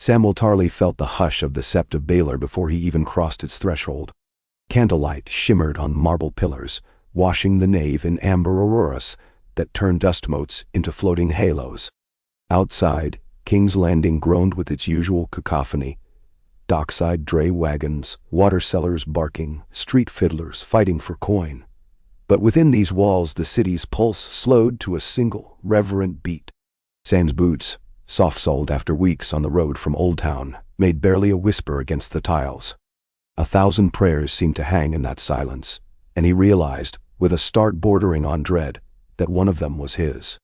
Samuel Tarley felt the hush of the sept of Baylor before he even crossed its threshold. Candlelight shimmered on marble pillars, washing the nave in amber auroras that turned dust motes into floating halos. Outside, King's Landing groaned with its usual cacophony. Dockside dray wagons, water sellers barking, street fiddlers fighting for coin. But within these walls the city's pulse slowed to a single, reverent beat. Sam's boots, soft-soled after weeks on the road from Old Town, made barely a whisper against the tiles. 1,000 prayers seemed to hang in that silence, and he realized, with a start bordering on dread, that one of them was his.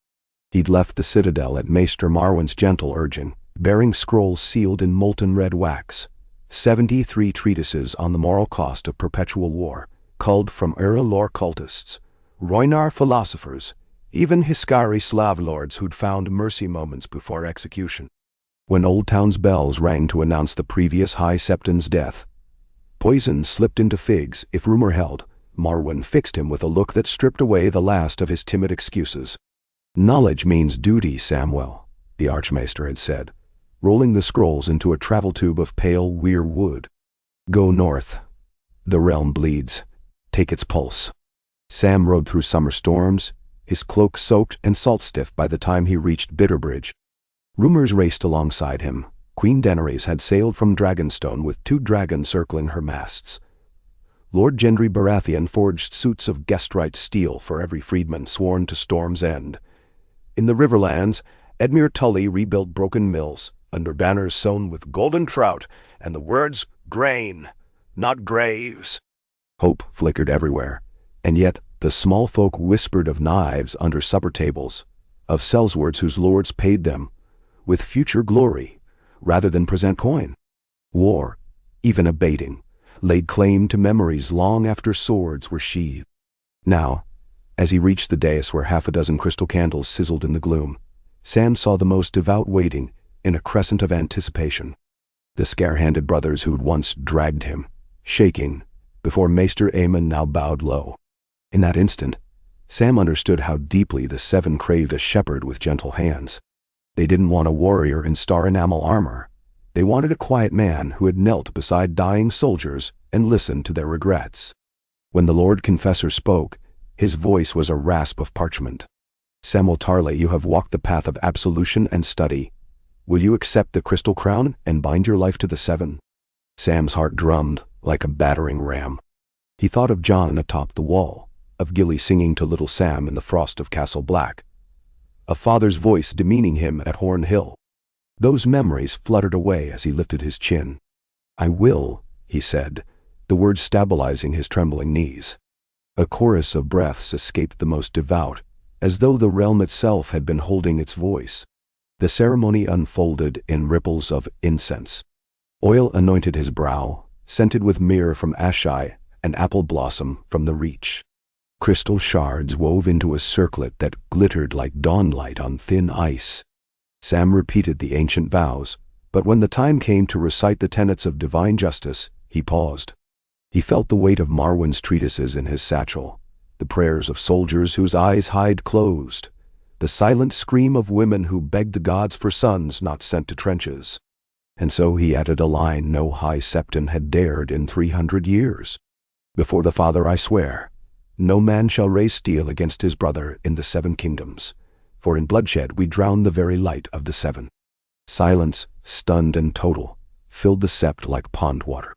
He'd left the citadel at Maester Marwen's gentle urging, bearing scrolls sealed in molten red wax, 73 treatises on the moral cost of perpetual war, culled from era-lore cultists, Roinar philosophers, even Hiskari Slav lords who'd found mercy moments before execution. When Old Town's bells rang to announce the previous High Septon's death, poison slipped into figs if rumor held. Marwen fixed him with a look that stripped away the last of his timid excuses. "Knowledge means duty, Samuel," the Archmaester had said, rolling the scrolls into a travel tube of pale weir wood. "Go north. The realm bleeds. Take its pulse." Sam rode through summer storms, his cloak soaked and salt-stiff by the time he reached Bitterbridge. Rumors raced alongside him. Queen Daenerys had sailed from Dragonstone with 2 dragons circling her masts. Lord Gendry Baratheon forged suits of Gestrite steel for every freedman sworn to Storm's End. In the Riverlands, Edmure Tully rebuilt broken mills, under banners sewn with golden trout and the words, "Grain, not graves." Hope flickered everywhere, and yet the small folk whispered of knives under supper tables, of sellswords whose lords paid them with future glory rather than present coin. War, even abating, laid claim to memories long after swords were sheathed. Now, as he reached the dais where 6 crystal candles sizzled in the gloom, Sam saw the most devout waiting in a crescent of anticipation. The scare-handed brothers who'd once dragged him, shaking, before Maester Aemon now bowed low. In that instant, Sam understood how deeply the 7 craved a shepherd with gentle hands. They didn't want a warrior in star enamel armor. They wanted a quiet man who had knelt beside dying soldiers and listened to their regrets. When the Lord Confessor spoke, his voice was a rasp of parchment. "Samuel Tarley, you have walked the path of absolution and study. Will you accept the crystal crown and bind your life to the 7? Sam's heart drummed like a battering ram. He thought of Jon atop the wall, of Gilly singing to little Sam in the frost of Castle Black, a father's voice demeaning him at Horn Hill. Those memories fluttered away as he lifted his chin. "I will," he said, the words stabilizing his trembling knees. A chorus of breaths escaped the most devout, as though the realm itself had been holding its voice. The ceremony unfolded in ripples of incense. Oil anointed his brow, scented with myrrh from Ashai and apple blossom from the Reach. Crystal shards wove into a circlet that glittered like dawnlight on thin ice. Sam repeated the ancient vows, but when the time came to recite the tenets of divine justice, he paused. He felt the weight of Marwen's treatises in his satchel, the prayers of soldiers whose eyes hide closed, the silent scream of women who begged the gods for sons not sent to trenches. And so he added a line no High Septon had dared in 300 years. "Before the Father I swear, no man shall raise steel against his brother in the 7 kingdoms, for in bloodshed we drown the very light of the 7. Silence, stunned and total, filled the sept like pond water.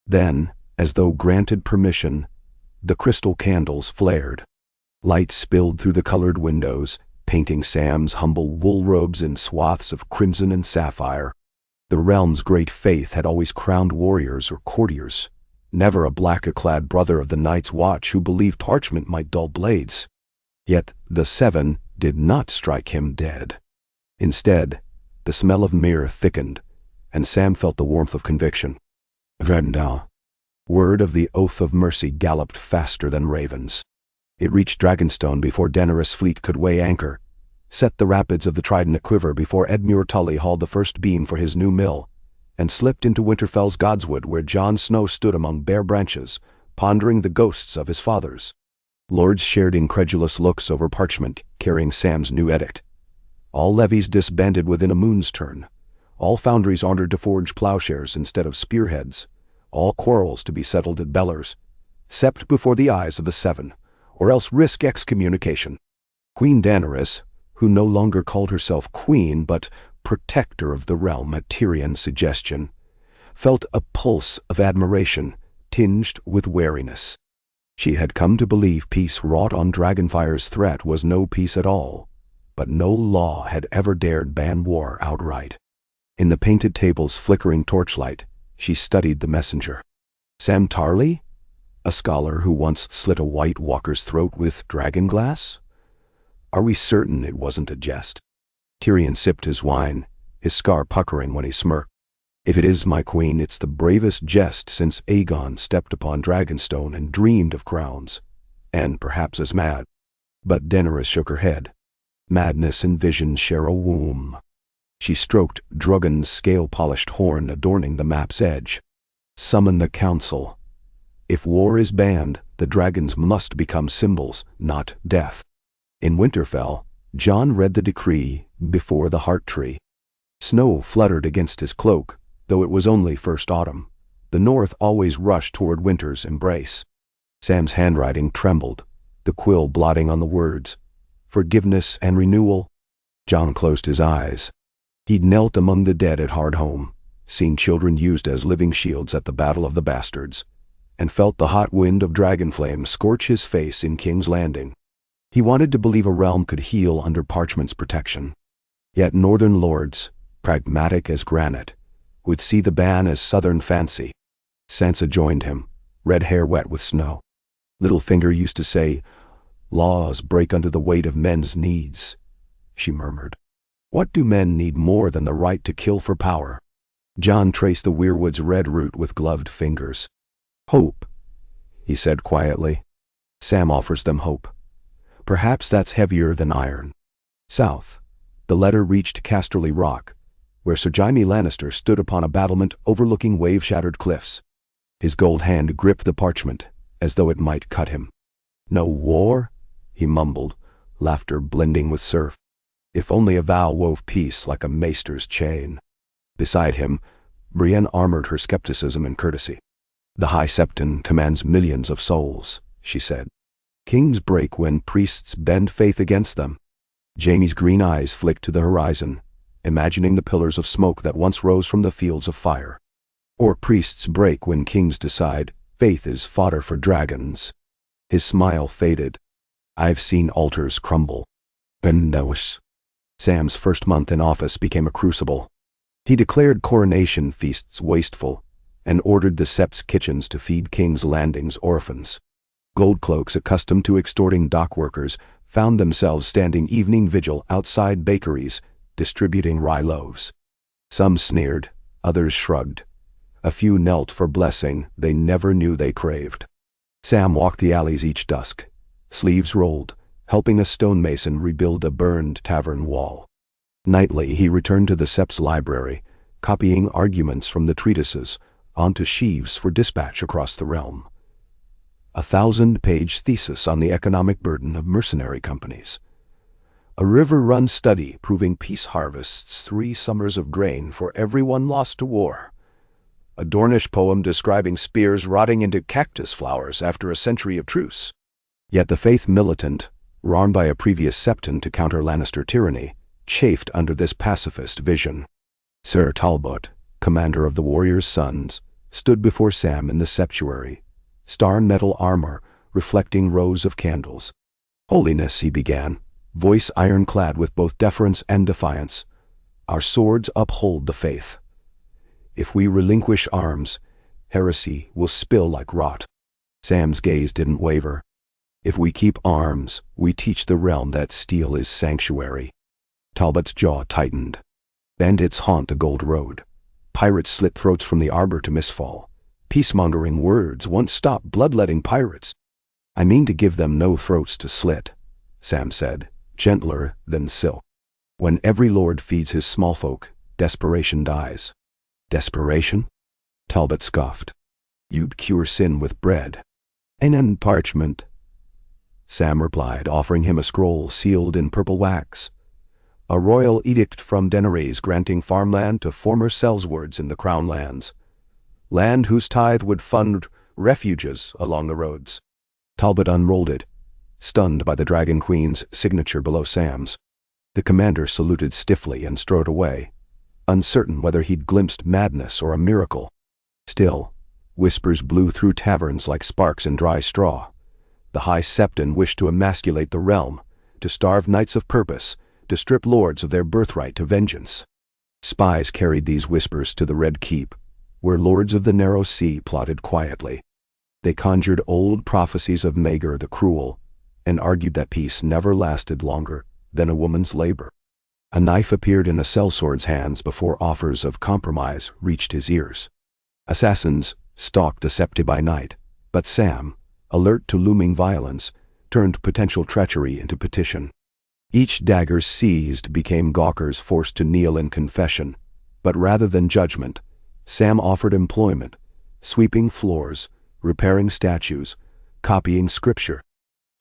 Then, as though granted permission, the crystal candles flared. Light spilled through the colored windows, painting Sam's humble wool robes in swaths of crimson and sapphire. The realm's great faith had always crowned warriors or courtiers, never a black-clad brother of the Night's Watch who believed parchment might dull blades. Yet the 7 did not strike him dead. Instead, the smell of myrrh thickened, and Sam felt the warmth of conviction. Vendau. Word of the oath of mercy galloped faster than ravens. It reached Dragonstone before Daenerys' fleet could weigh anchor, set the rapids of the Trident a-quiver before Edmure Tully hauled the first beam for his new mill, and slipped into Winterfell's Godswood where Jon Snow stood among bare branches, pondering the ghosts of his fathers. Lords shared incredulous looks over parchment carrying Sam's new edict. All levies disbanded within a moon's turn. All foundries ordered to forge plowshares instead of spearheads. All quarrels to be settled at Bellers, sept before the eyes of the seven, or else risk excommunication. Queen Daenerys, who no longer called herself queen but protector of the realm at Tyrion's suggestion, felt a pulse of admiration tinged with wariness. She had come to believe peace wrought on Dragonfire's threat was no peace at all, but no law had ever dared ban war outright. In the painted table's flickering torchlight, she studied the messenger. Sam Tarly? A scholar who once slit a White Walker's throat with dragonglass? Are we certain it wasn't a jest? Tyrion sipped his wine, his scar puckering when he smirked. If it is, my queen, it's the bravest jest since Aegon stepped upon Dragonstone and dreamed of crowns, and perhaps as mad. But Daenerys shook her head. Madness and vision share a womb. She stroked Drogon's scale-polished horn adorning the map's edge. Summon the council. If war is banned, the dragons must become symbols, not death. In Winterfell, Jon read the decree before the heart tree. Snow fluttered against his cloak, though it was only first autumn. The north always rushed toward winter's embrace. Sam's handwriting trembled, the quill blotting on the words, forgiveness and renewal. Jon closed his eyes. He'd knelt among the dead at Hardhome, seen children used as living shields at the Battle of the Bastards, and felt the hot wind of dragonflame scorch his face in King's Landing. He wanted to believe a realm could heal under Parchment's protection. Yet northern lords, pragmatic as granite, would see the ban as southern fancy. Sansa joined him, red hair wet with snow. Littlefinger used to say, "Laws break under the weight of men's needs," she murmured. What do men need more than the right to kill for power? Jon traced the weirwood's red root with gloved fingers. Hope, he said quietly. Sam offers them hope. Perhaps that's heavier than iron. South, the letter reached Casterly Rock, where Sir Jaime Lannister stood upon a battlement overlooking wave-shattered cliffs. His gold hand gripped the parchment, as though it might cut him. No war? He mumbled, laughter blending with surf. If only a vow wove peace like a maester's chain. Beside him, Brienne armored her skepticism and courtesy. The High Septon commands millions of souls, she said. Kings break when priests bend faith against them. Jaime's green eyes flicked to the horizon, imagining the pillars of smoke that once rose from the fields of fire. Or priests break when kings decide faith is fodder for dragons. His smile faded. I've seen altars crumble. Bendos. Sam's first month in office became a crucible. He declared coronation feasts wasteful and ordered the Sept's kitchens to feed King's Landing's orphans. Goldcloaks accustomed to extorting dock workers found themselves standing evening vigil outside bakeries, distributing rye loaves. Some sneered, others shrugged. A few knelt for blessing they never knew they craved. Sam walked the alleys each dusk, sleeves rolled, helping a stonemason rebuild a burned tavern wall. Nightly he returned to the Sept's library, copying arguments from the treatises onto sheaves for dispatch across the realm. A 1,000-page thesis on the economic burden of mercenary companies. A river-run study proving peace harvests 3 summers of grain for everyone lost to war. A Dornish poem describing spears rotting into cactus flowers after a century of truce. Yet the faith militant, run by a previous Septon to counter Lannister tyranny, chafed under this pacifist vision. Sir Talbot, commander of the warriors' sons, stood before Sam in the septuary, star metal armor reflecting rows of candles. Holiness, he began, voice ironclad with both deference and defiance. Our swords uphold the faith. If we relinquish arms, heresy will spill like rot. Sam's gaze didn't waver. If we keep arms, we teach the realm that steel is sanctuary. Talbot's jaw tightened. Bandits haunt a gold road. Pirates slit throats from the arbor to Mistfall. Peacemongering words won't stop bloodletting pirates. I mean to give them no throats to slit, Sam said, gentler than silk. When every lord feeds his small folk, desperation dies. Desperation? Talbot scoffed. You'd cure sin with bread. And parchment. Sam replied, offering him a scroll sealed in purple wax. A royal edict from Deneres granting farmland to former sellswards in the Crown lands. Land whose tithe would fund refuges along the roads. Talbot unrolled it, stunned by the Dragon Queen's signature below Sam's. The commander saluted stiffly and strode away, uncertain whether he'd glimpsed madness or a miracle. Still, whispers blew through taverns like sparks in dry straw. The High Septon wished to emasculate the realm, to starve knights of purpose, to strip lords of their birthright to vengeance. Spies carried these whispers to the Red Keep, where lords of the Narrow Sea plotted quietly. They conjured old prophecies of Maegor the Cruel, and argued that peace never lasted longer than a woman's labor. A knife appeared in a sellsword's hands before offers of compromise reached his ears. Assassins stalked the Septi by night, but Sam, alert to looming violence, turned potential treachery into petition. Each dagger seized became gawkers forced to kneel in confession, but rather than judgment, Sam offered employment, sweeping floors, repairing statues, copying scripture.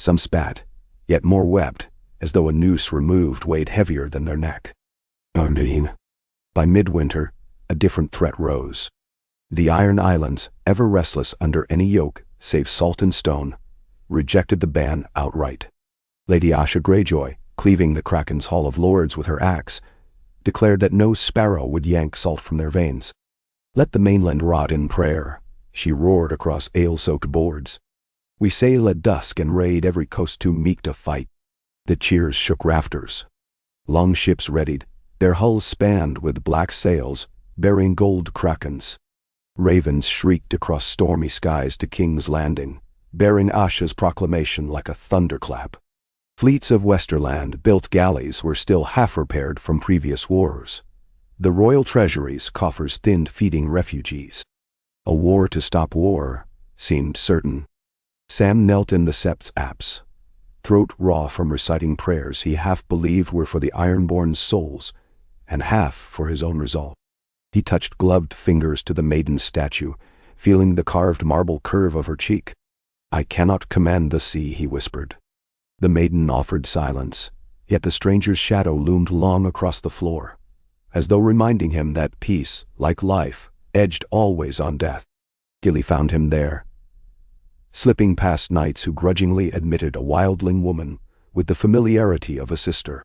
Some spat, yet more wept, as though a noose removed weighed heavier than their neck. By midwinter, a different threat rose. The Iron Islands, ever restless under any yoke save salt and stone, rejected the ban outright. Lady Asha Greyjoy, cleaving the Kraken's Hall of Lords with her axe, declared that no sparrow would yank salt from their veins. "Let the mainland rot in prayer," she roared across ale-soaked boards. "We sail at dusk and raid every coast too meek to fight." The cheers shook rafters. Long ships readied, their hulls spanned with black sails, bearing gold krakens. Ravens shrieked across stormy skies to King's Landing, bearing Asha's proclamation like a thunderclap. Fleets of Westerland-built galleys were still half-repaired from previous wars. The royal treasury's coffers thinned feeding refugees. A war to stop war seemed certain. Sam knelt in the Sept's apse, throat raw from reciting prayers he half believed were for the Ironborn's souls, and half for his own resolve. He touched gloved fingers to the maiden's statue, feeling the carved marble curve of her cheek. "I cannot command the sea," he whispered. The maiden offered silence, yet the stranger's shadow loomed long across the floor, as though reminding him that peace, like life, edged always on death. Gilly found him there, slipping past knights who grudgingly admitted a wildling woman with the familiarity of a sister.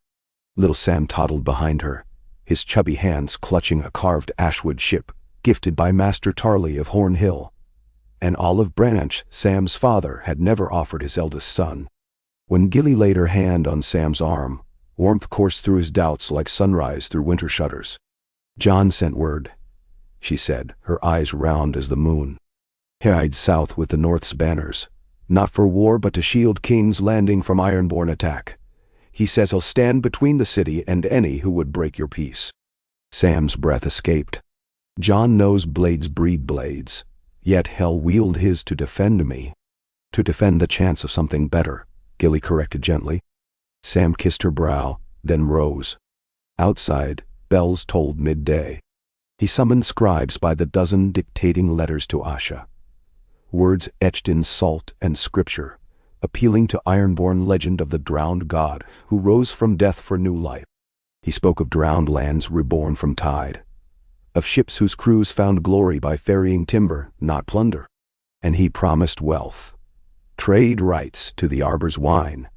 Little Sam toddled behind her, his chubby hands clutching a carved ashwood ship gifted by Master Tarley of Horn Hill, an olive branch Sam's father had never offered his eldest son. When Gilly laid her hand on Sam's arm, warmth coursed through his doubts like sunrise through winter shutters. "John sent word," she said, her eyes round as the moon. "He hides south with the North's banners, not for war but to shield King's Landing from Ironborn attack. He says he'll stand between the city and any who would break your peace." Sam's breath escaped. "John knows blades breed blades, yet hell wield his to defend me." "To defend the chance of something better," Gilly corrected gently. Sam kissed her brow, then rose. Outside, bells tolled midday. He summoned scribes by the dozen dictating letters to Asha. Words etched in salt and scripture, appealing to Ironborn legend of the drowned god who rose from death for new life. He spoke of drowned lands reborn from tide, of ships whose crews found glory by ferrying timber, not plunder. And he promised wealth. Trade rights to the Arbor's wine,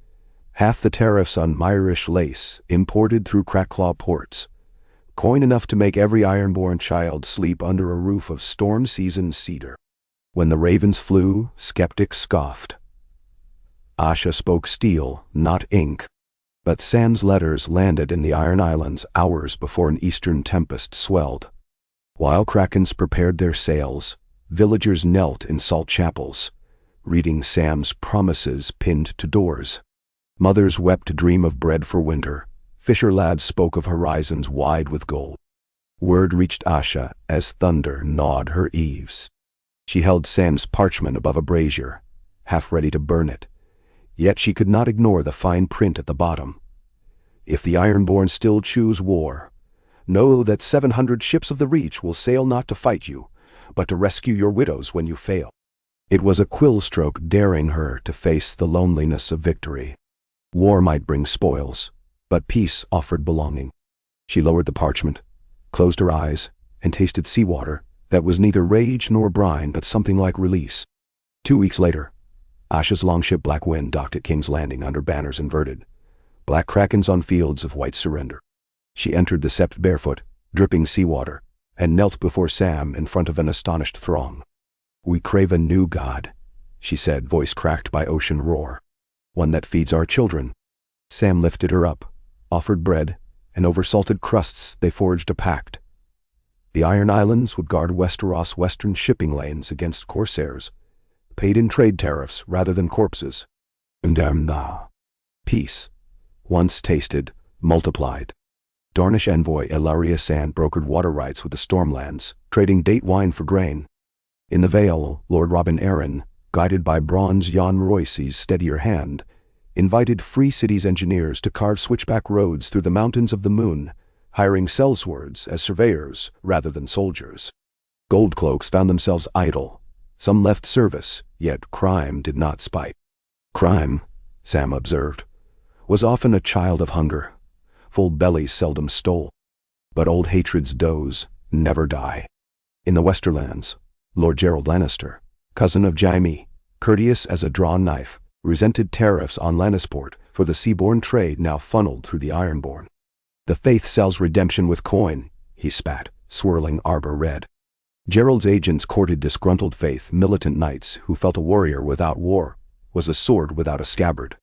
half the tariffs on Myrish lace imported through Cracklaw ports, coin enough to make every Ironborn child sleep under a roof of storm-seasoned cedar. When the ravens flew, skeptics scoffed. Asha spoke steel, not ink, but Sam's letters landed in the Iron Islands hours before an eastern tempest swelled. While Krakens prepared their sails, villagers knelt in salt chapels, reading Sam's promises pinned to doors. Mothers wept to dream of bread for winter. Fisher lads spoke of horizons wide with gold. Word reached Asha as thunder gnawed her eaves. She held Sam's parchment above a brazier, half ready to burn it, yet she could not ignore the fine print at the bottom. "If the Ironborn still choose war, know that 700 ships of the Reach will sail not to fight you, but to rescue your widows when you fail." It was a quill stroke daring her to face the loneliness of victory. War might bring spoils, But peace offered belonging. She lowered the parchment, closed her eyes, and tasted seawater that was neither rage nor brine but something like release. 2 weeks later, Asha's longship Black Wind docked at King's Landing under banners inverted, black krakens on fields of white surrender. She entered the sept barefoot, dripping seawater, and knelt before Sam in front of an astonished throng. "We crave a new god," she said, voice cracked by ocean roar. "One that feeds our children." Sam lifted her up, offered bread, and over salted crusts they forged a pact. The Iron Islands would guard Westeros' western shipping lanes against corsairs, paid in trade tariffs rather than corpses. And peace, once tasted, multiplied. Dornish envoy Elaria Sand brokered water rights with the Stormlands, trading date wine for grain. In the Vale, Lord Robin Arryn, guided by Bronze Jon Royce's steadier hand, invited Free City's engineers to carve switchback roads through the mountains of the moon, hiring sellswords as surveyors rather than soldiers. Goldcloaks found themselves idle. Some left service, yet crime did not spite. Crime, Sam observed, was often a child of hunger. Full bellies seldom stole. But old hatreds doze, never die. In the Westerlands, Lord Gerald Lannister, cousin of Jaime, courteous as a drawn knife, resented tariffs on Lannisport for the seaborne trade now funneled through the Ironborn. "The faith sells redemption with coin," he spat, swirling arbor red. Gerald's agents courted disgruntled faith militant knights who felt a warrior without war was a sword without a scabbard.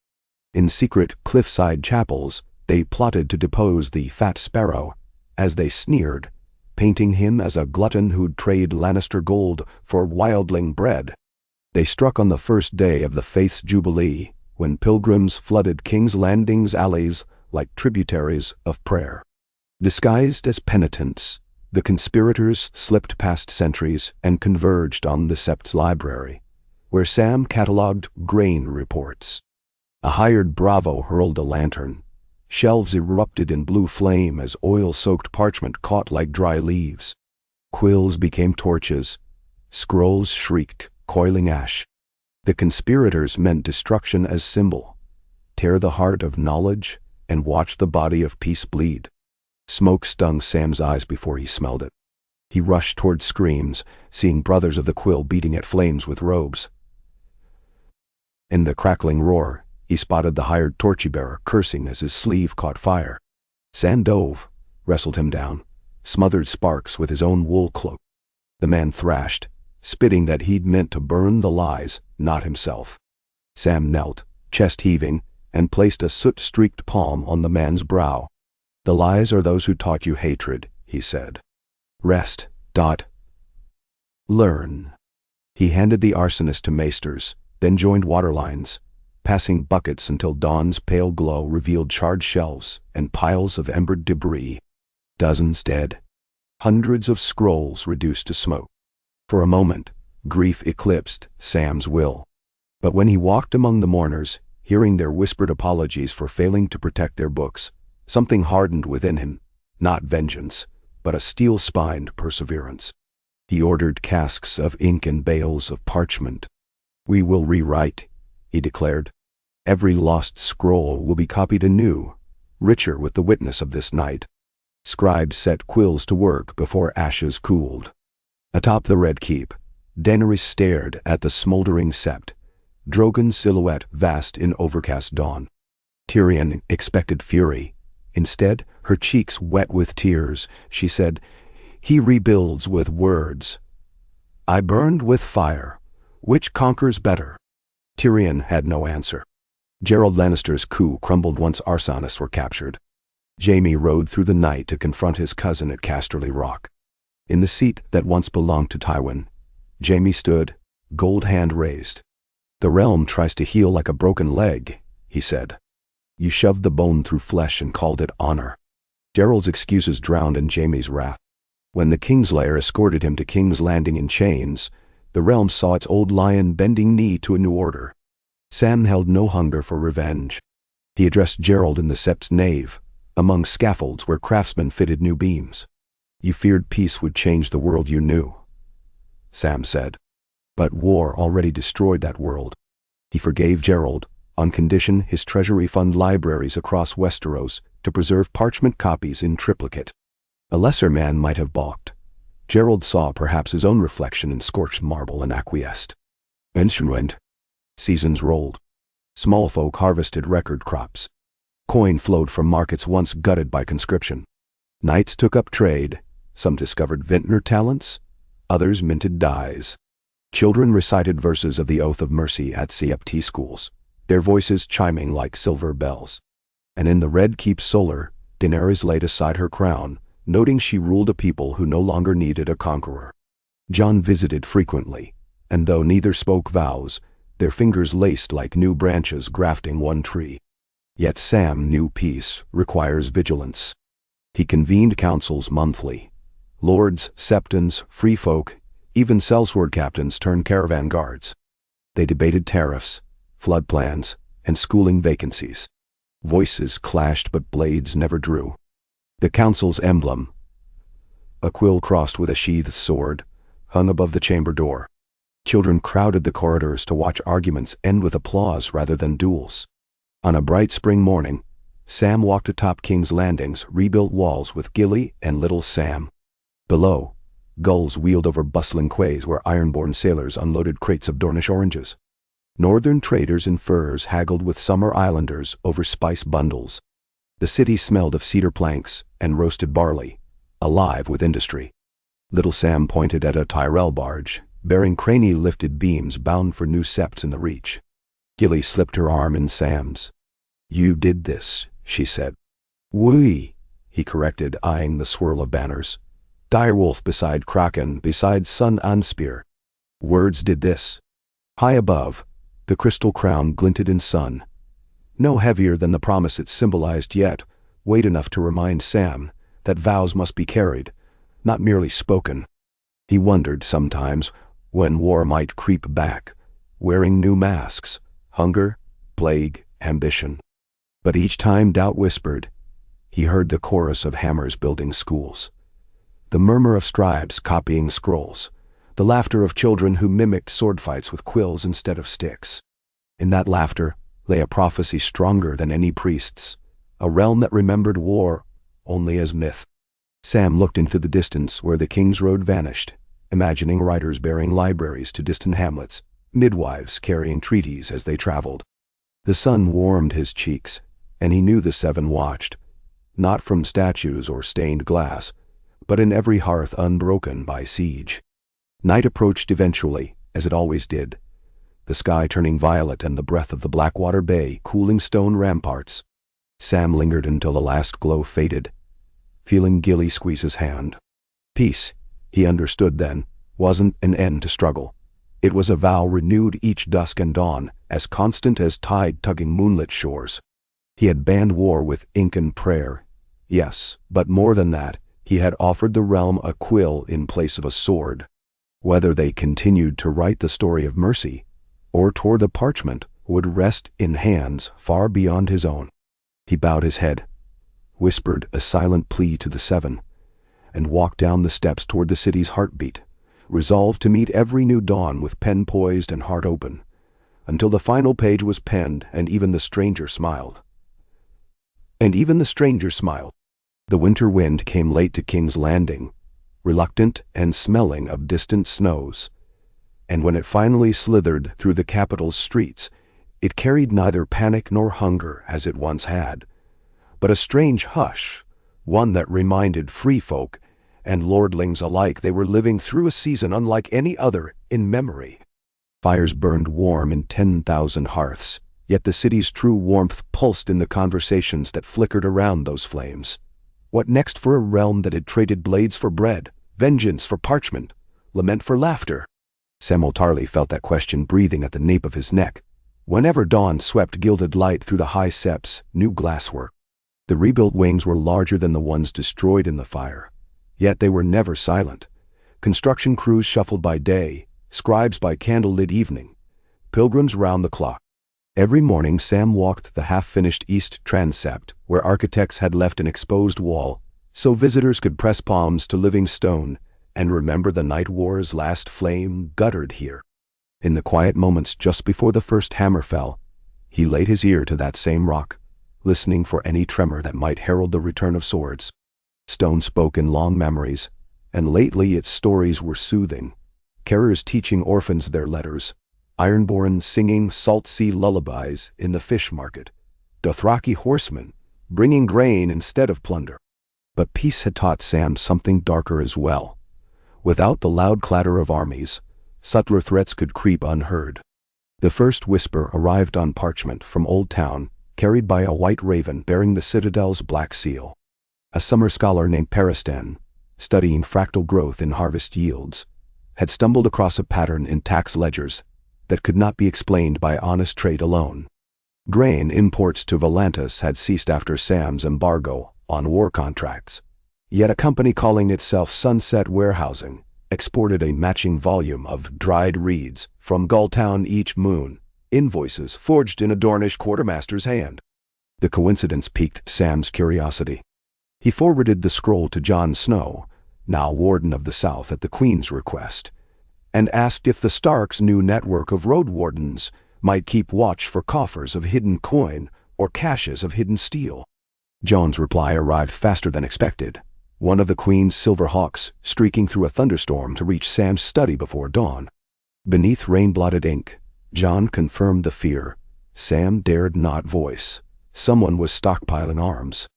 In secret cliffside chapels, they plotted to depose the Fat Sparrow, as they sneered, painting him as a glutton who'd trade Lannister gold for wildling bread. They struck on the first day of the Faith's Jubilee, when pilgrims flooded King's Landing's alleys like tributaries of prayer. Disguised as penitents, the conspirators slipped past sentries and converged on the Sept's library, where Sam catalogued grain reports. A hired bravo hurled a lantern. Shelves erupted in blue flame as oil-soaked parchment caught like dry leaves. Quills became torches. Scrolls shrieked, coiling ash. The conspirators meant destruction as symbol. Tear the heart of knowledge and watch the body of peace bleed. Smoke stung Sam's eyes before he smelled it. He rushed toward screams, seeing brothers of the Quill beating at flames with robes. In the crackling roar, he spotted the hired torchy-bearer cursing as his sleeve caught fire. Sam dove, wrestled him down, smothered sparks with his own wool cloak. The man thrashed, spitting that he'd meant to burn the lies, not himself. Sam knelt, chest heaving, and placed a soot-streaked palm on the man's brow. "The lies are those who taught you hatred," he said. "Rest. Learn." He handed the arsonist to maesters, then joined waterlines, passing buckets until dawn's pale glow revealed charred shelves and piles of embered debris. Dozens dead. Hundreds of scrolls reduced to smoke. For a moment, grief eclipsed Sam's will. But when he walked among the mourners, hearing their whispered apologies for failing to protect their books, something hardened within him, not vengeance, but a steel-spined perseverance. He ordered casks of ink and bales of parchment. "We will rewrite," he declared. "Every lost scroll will be copied anew, richer with the witness of this night." Scribes set quills to work before ashes cooled. Atop the Red Keep, Daenerys stared at the smoldering sept, Drogon's silhouette vast in overcast dawn. Tyrion expected fury. Instead, her cheeks wet with tears, she said, "He rebuilds with words. I burned with fire. Which conquers better?" Tyrion had no answer. Gerald Lannister's coup crumbled once arsonists were captured. Jaime rode through the night to confront his cousin at Casterly Rock. In the seat that once belonged to Tywin, Jaime stood, gold hand raised. "The realm tries to heal like a broken leg," he said. "You shoved the bone through flesh and called it honor." Gerald's excuses drowned in Jaime's wrath. When the Kingslayer escorted him to King's Landing in chains, the realm saw its old lion bending knee to a new order. Sam held no hunger for revenge. He addressed Gerald in the Sept's nave, among scaffolds where craftsmen fitted new beams. "You feared peace would change the world you knew," Sam said. But war already destroyed that world. He forgave Gerald, on condition his treasury fund libraries across Westeros to preserve parchment copies in triplicate. A lesser man might have balked. Gerald saw perhaps his own reflection in scorched marble and acquiesced. Ancient seasons rolled. Small folk harvested record crops. Coin flowed from markets once gutted by conscription. Knights took up trade. Some discovered vintner talents. Others minted dyes. Children recited verses of the Oath of Mercy at Septon schools, their voices chiming like silver bells. And in the Red Keep Solar, Daenerys laid aside her crown, noting she ruled a people who no longer needed a conqueror. Jon visited frequently, and though neither spoke vows, their fingers laced like new branches grafting one tree. Yet Sam knew peace requires vigilance. He convened councils monthly. Lords, Septons, free folk, even sellsword captains turned caravan guards. They debated tariffs, flood plans, and schooling vacancies. Voices clashed but blades never drew. The council's emblem, a quill crossed with a sheathed sword, hung above the chamber door. Children crowded the corridors to watch arguments end with applause rather than duels. On a bright spring morning, Sam walked atop King's Landing's rebuilt walls with Gilly and little Sam. Below, gulls wheeled over bustling quays where ironborn sailors unloaded crates of Dornish oranges. Northern traders in furs haggled with summer islanders over spice bundles. The city smelled of cedar planks and roasted barley, alive with industry. Little Sam pointed at a Tyrell barge, bearing cranny-lifted beams bound for new septs in the Reach. Gilly slipped her arm in Sam's. "You did this," she said. "We," he corrected, eyeing the swirl of banners. Direwolf beside Kraken, beside Sun Anspear. Words did this. High above, the crystal crown glinted in sun. No heavier than the promise it symbolized, yet weight enough to remind Sam that vows must be carried, not merely spoken. He wondered sometimes when war might creep back, wearing new masks, hunger, plague, ambition. But each time doubt whispered, he heard the chorus of hammers building schools, the murmur of scribes copying scrolls, the laughter of children who mimicked sword fights with quills instead of sticks. In that laughter lay a prophecy stronger than any priest's, a realm that remembered war only as myth. Sam looked into the distance where the King's Road vanished, imagining riders bearing libraries to distant hamlets, midwives carrying treaties as they traveled. The sun warmed his cheeks, and he knew the Seven watched, not from statues or stained glass, but in every hearth unbroken by siege. Night approached eventually, as it always did, the sky turning violet and the breath of the Blackwater Bay cooling stone ramparts. Sam lingered until the last glow faded, feeling Gilly squeeze his hand. Peace, he understood then, wasn't an end to struggle. It was a vow renewed each dusk and dawn, as constant as tide-tugging moonlit shores. He had banned war with ink and prayer, yes, but more than that, he had offered the realm a quill in place of a sword. Whether they continued to write the story of mercy, or tore the parchment, would rest in hands far beyond his own. He bowed his head, whispered a silent plea to the Seven, and walked down the steps toward the city's heartbeat, resolved to meet every new dawn with pen poised and heart open, until the final page was penned and even the stranger smiled. The winter wind came late to King's Landing, reluctant and smelling of distant snows, and when it finally slithered through the capital's streets, it carried neither panic nor hunger as it once had, but a strange hush, one that reminded free folk and lordlings alike they were living through a season unlike any other in memory. Fires burned warm in 10,000 hearths, yet the city's true warmth pulsed in the conversations that flickered around those flames. What next for a realm that had traded blades for bread, vengeance for parchment, lament for laughter? Samwell Tarly felt that question breathing at the nape of his neck, whenever dawn swept gilded light through the high septs, new glasswork. The rebuilt wings were larger than the ones destroyed in the fire, yet they were never silent. Construction crews shuffled by day, scribes by candlelit evening, pilgrims round the clock. Every morning Sam walked the half-finished east transept, where architects had left an exposed wall, so visitors could press palms to living stone and remember the night war's last flame guttered here. In the quiet moments just before the first hammer fell, He laid his ear to that same rock, listening for any tremor that might herald the return of swords. Stone spoke in long memories, and lately its stories were soothing. Carriers teaching orphans their letters, Ironborn singing salt sea lullabies in the fish market, Dothraki horsemen bringing grain instead of plunder. But peace had taught Sam something darker as well. Without the loud clatter of armies, subtler threats could creep unheard. The first whisper arrived on parchment from Old Town, carried by a white raven bearing the citadel's black seal. A summer scholar named Peristan, studying fractal growth in harvest yields, had stumbled across a pattern in tax ledgers that could not be explained by honest trade alone. Grain imports to Volantis had ceased after Sam's embargo on war contracts. Yet a company calling itself Sunset Warehousing exported a matching volume of dried reeds from Gulltown each moon, invoices forged in a Dornish quartermaster's hand. The coincidence piqued Sam's curiosity. He forwarded the scroll to Jon Snow, now Warden of the South at the Queen's request, and asked if the Stark's new network of road wardens might keep watch for coffers of hidden coin or caches of hidden steel. Jon's reply arrived faster than expected, one of the Queen's silver hawks streaking through a thunderstorm to reach Sam's study before dawn. Beneath rain-blotted ink, Jon confirmed the fear Sam dared not voice. Someone was stockpiling arms.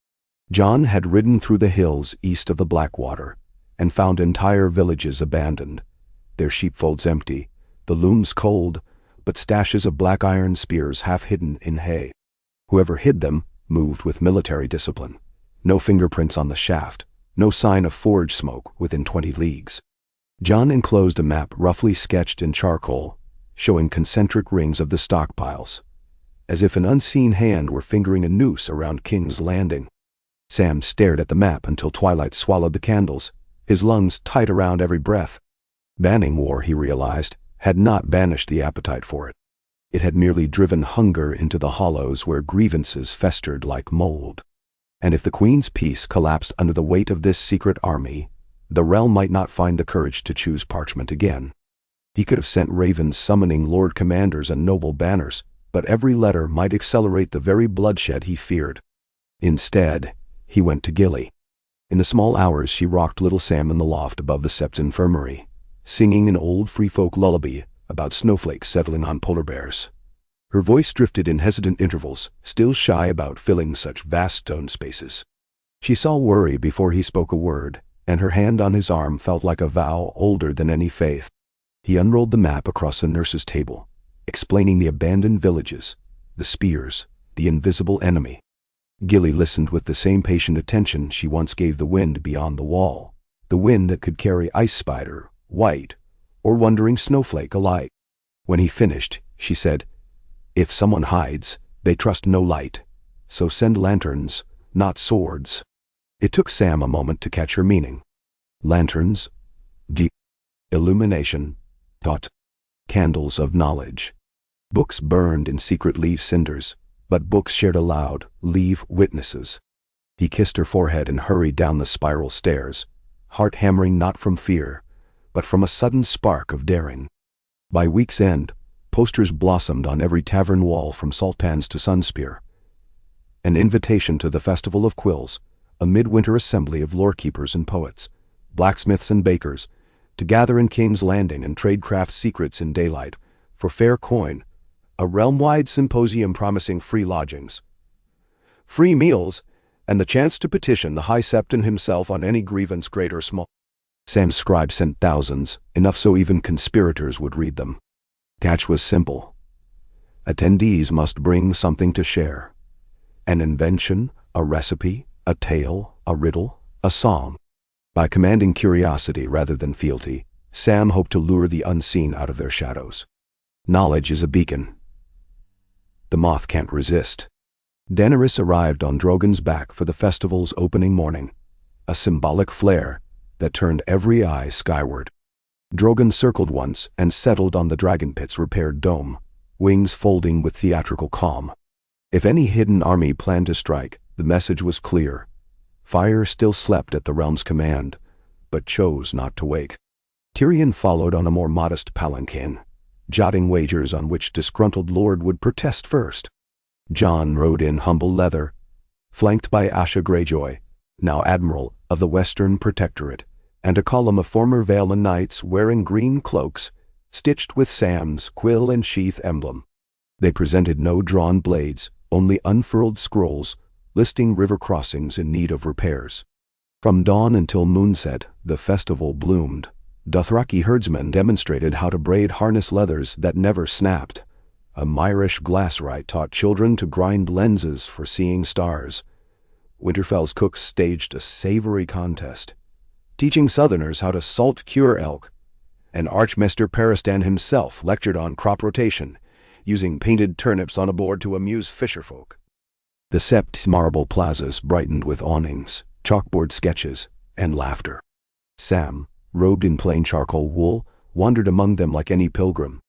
Jon had ridden through the hills east of the Blackwater and found entire villages abandoned, their sheepfolds empty, the looms cold, but stashes of black iron spears half hidden in hay. Whoever hid them moved with military discipline. No fingerprints on the shaft, no sign of forge smoke within 20 leagues. Jon enclosed a map roughly sketched in charcoal, showing concentric rings of the stockpiles, as if an unseen hand were fingering a noose around King's Landing. Sam stared at the map until twilight swallowed the candles, his lungs tight around every breath. Banning war, he realized, had not banished the appetite for it. It had merely driven hunger into the hollows where grievances festered like mold. And if the Queen's peace collapsed under the weight of this secret army, the realm might not find the courage to choose parchment again. He could have sent ravens summoning lord commanders and noble banners, but every letter might accelerate the very bloodshed he feared. Instead, he went to Gilly. In the small hours she rocked little Sam in the loft above the Septon infirmary, singing an old free-folk lullaby about snowflakes settling on polar bears. Her voice drifted in hesitant intervals, still shy about filling such vast stone spaces. She saw worry before he spoke a word, and her hand on his arm felt like a vow older than any faith. He unrolled the map across the nurse's table, explaining the abandoned villages, the spears, the invisible enemy. Gilly listened with the same patient attention she once gave the wind beyond the wall, the wind that could carry ice spider, white, or wandering snowflake alike. When he finished, she said, "If someone hides, they trust no light, so send lanterns, not swords." It took Sam a moment to catch her meaning. Lanterns, deep illumination, thought, candles of knowledge. Books burned in secret leave cinders, but books shared aloud leave witnesses. He kissed her forehead and hurried down the spiral stairs, heart hammering not from fear, but from a sudden spark of daring. By week's end, posters blossomed on every tavern wall from Saltpans to Sunspear. An invitation to the Festival of Quills, a midwinter assembly of lorekeepers and poets, blacksmiths and bakers, to gather in King's Landing and trade craft secrets in daylight, for fair coin, a realm-wide symposium promising free lodgings, free meals, and the chance to petition the High Septon himself on any grievance great or small. Sam's scribe sent thousands, enough so even conspirators would read them. Catch was simple. Attendees must bring something to share. An invention, a recipe, a tale, a riddle, a song. By commanding curiosity rather than fealty, Sam hoped to lure the unseen out of their shadows. Knowledge is a beacon. The moth can't resist. Daenerys arrived on Drogon's back for the festival's opening morning, a symbolic flare that turned every eye skyward. Drogon circled once and settled on the dragon pit's repaired dome, wings folding with theatrical calm. If any hidden army planned to strike, the message was clear. Fire still slept at the realm's command, but chose not to wake. Tyrion followed on a more modest palanquin, jotting wagers on which disgruntled lord would protest first. John rode in humble leather, flanked by Asha Greyjoy, now Admiral of the Western Protectorate, and a column of former Valen knights wearing green cloaks, stitched with Sam's quill and sheath emblem. They presented no drawn blades, only unfurled scrolls, listing river crossings in need of repairs. From dawn until moonset, the festival bloomed. Dothraki herdsmen demonstrated how to braid harness leathers that never snapped. A Myrish glasswright taught children to grind lenses for seeing stars. Winterfell's cooks staged a savory contest, teaching Southerners how to salt-cure elk. And Archmaester Peristan himself lectured on crop rotation, using painted turnips on a board to amuse fisherfolk. The Sept marble plazas brightened with awnings, chalkboard sketches, and laughter. Sam, robed in plain charcoal wool, wandered among them like any pilgrim.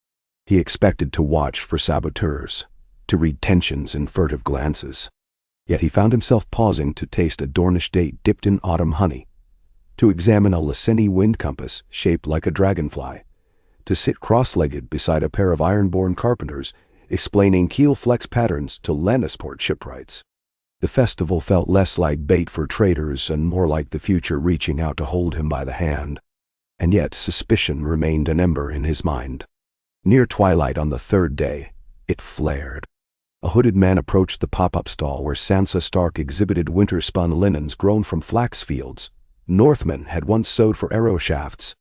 He expected to watch for saboteurs, to read tensions in furtive glances. Yet he found himself pausing to taste a Dornish date dipped in autumn honey, to examine a Lyseni wind compass shaped like a dragonfly, to sit cross-legged beside a pair of iron-born carpenters explaining keel flex patterns to Lannisport shipwrights. The festival felt less like bait for traders and more like the future reaching out to hold him by the hand. And yet suspicion remained an ember in his mind. Near twilight on the third day, it flared. A hooded man approached the pop-up stall where Sansa Stark exhibited winter-spun linens grown from flax fields Northmen had once sewed for arrow shafts.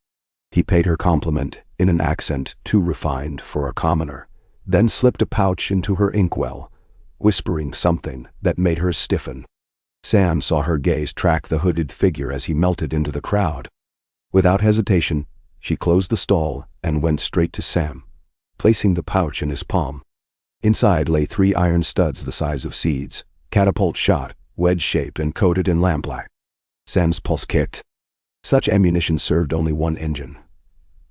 He paid her compliment in an accent too refined for a commoner, then slipped a pouch into her inkwell, whispering something that made her stiffen. Sam saw her gaze track the hooded figure as he melted into the crowd. Without hesitation, she closed the stall and went straight to Sam, placing the pouch in his palm. Inside lay 3 iron studs the size of seeds, catapult shot, wedge-shaped and coated in lampblack. Sam's pulse kicked. Such ammunition served only one engine.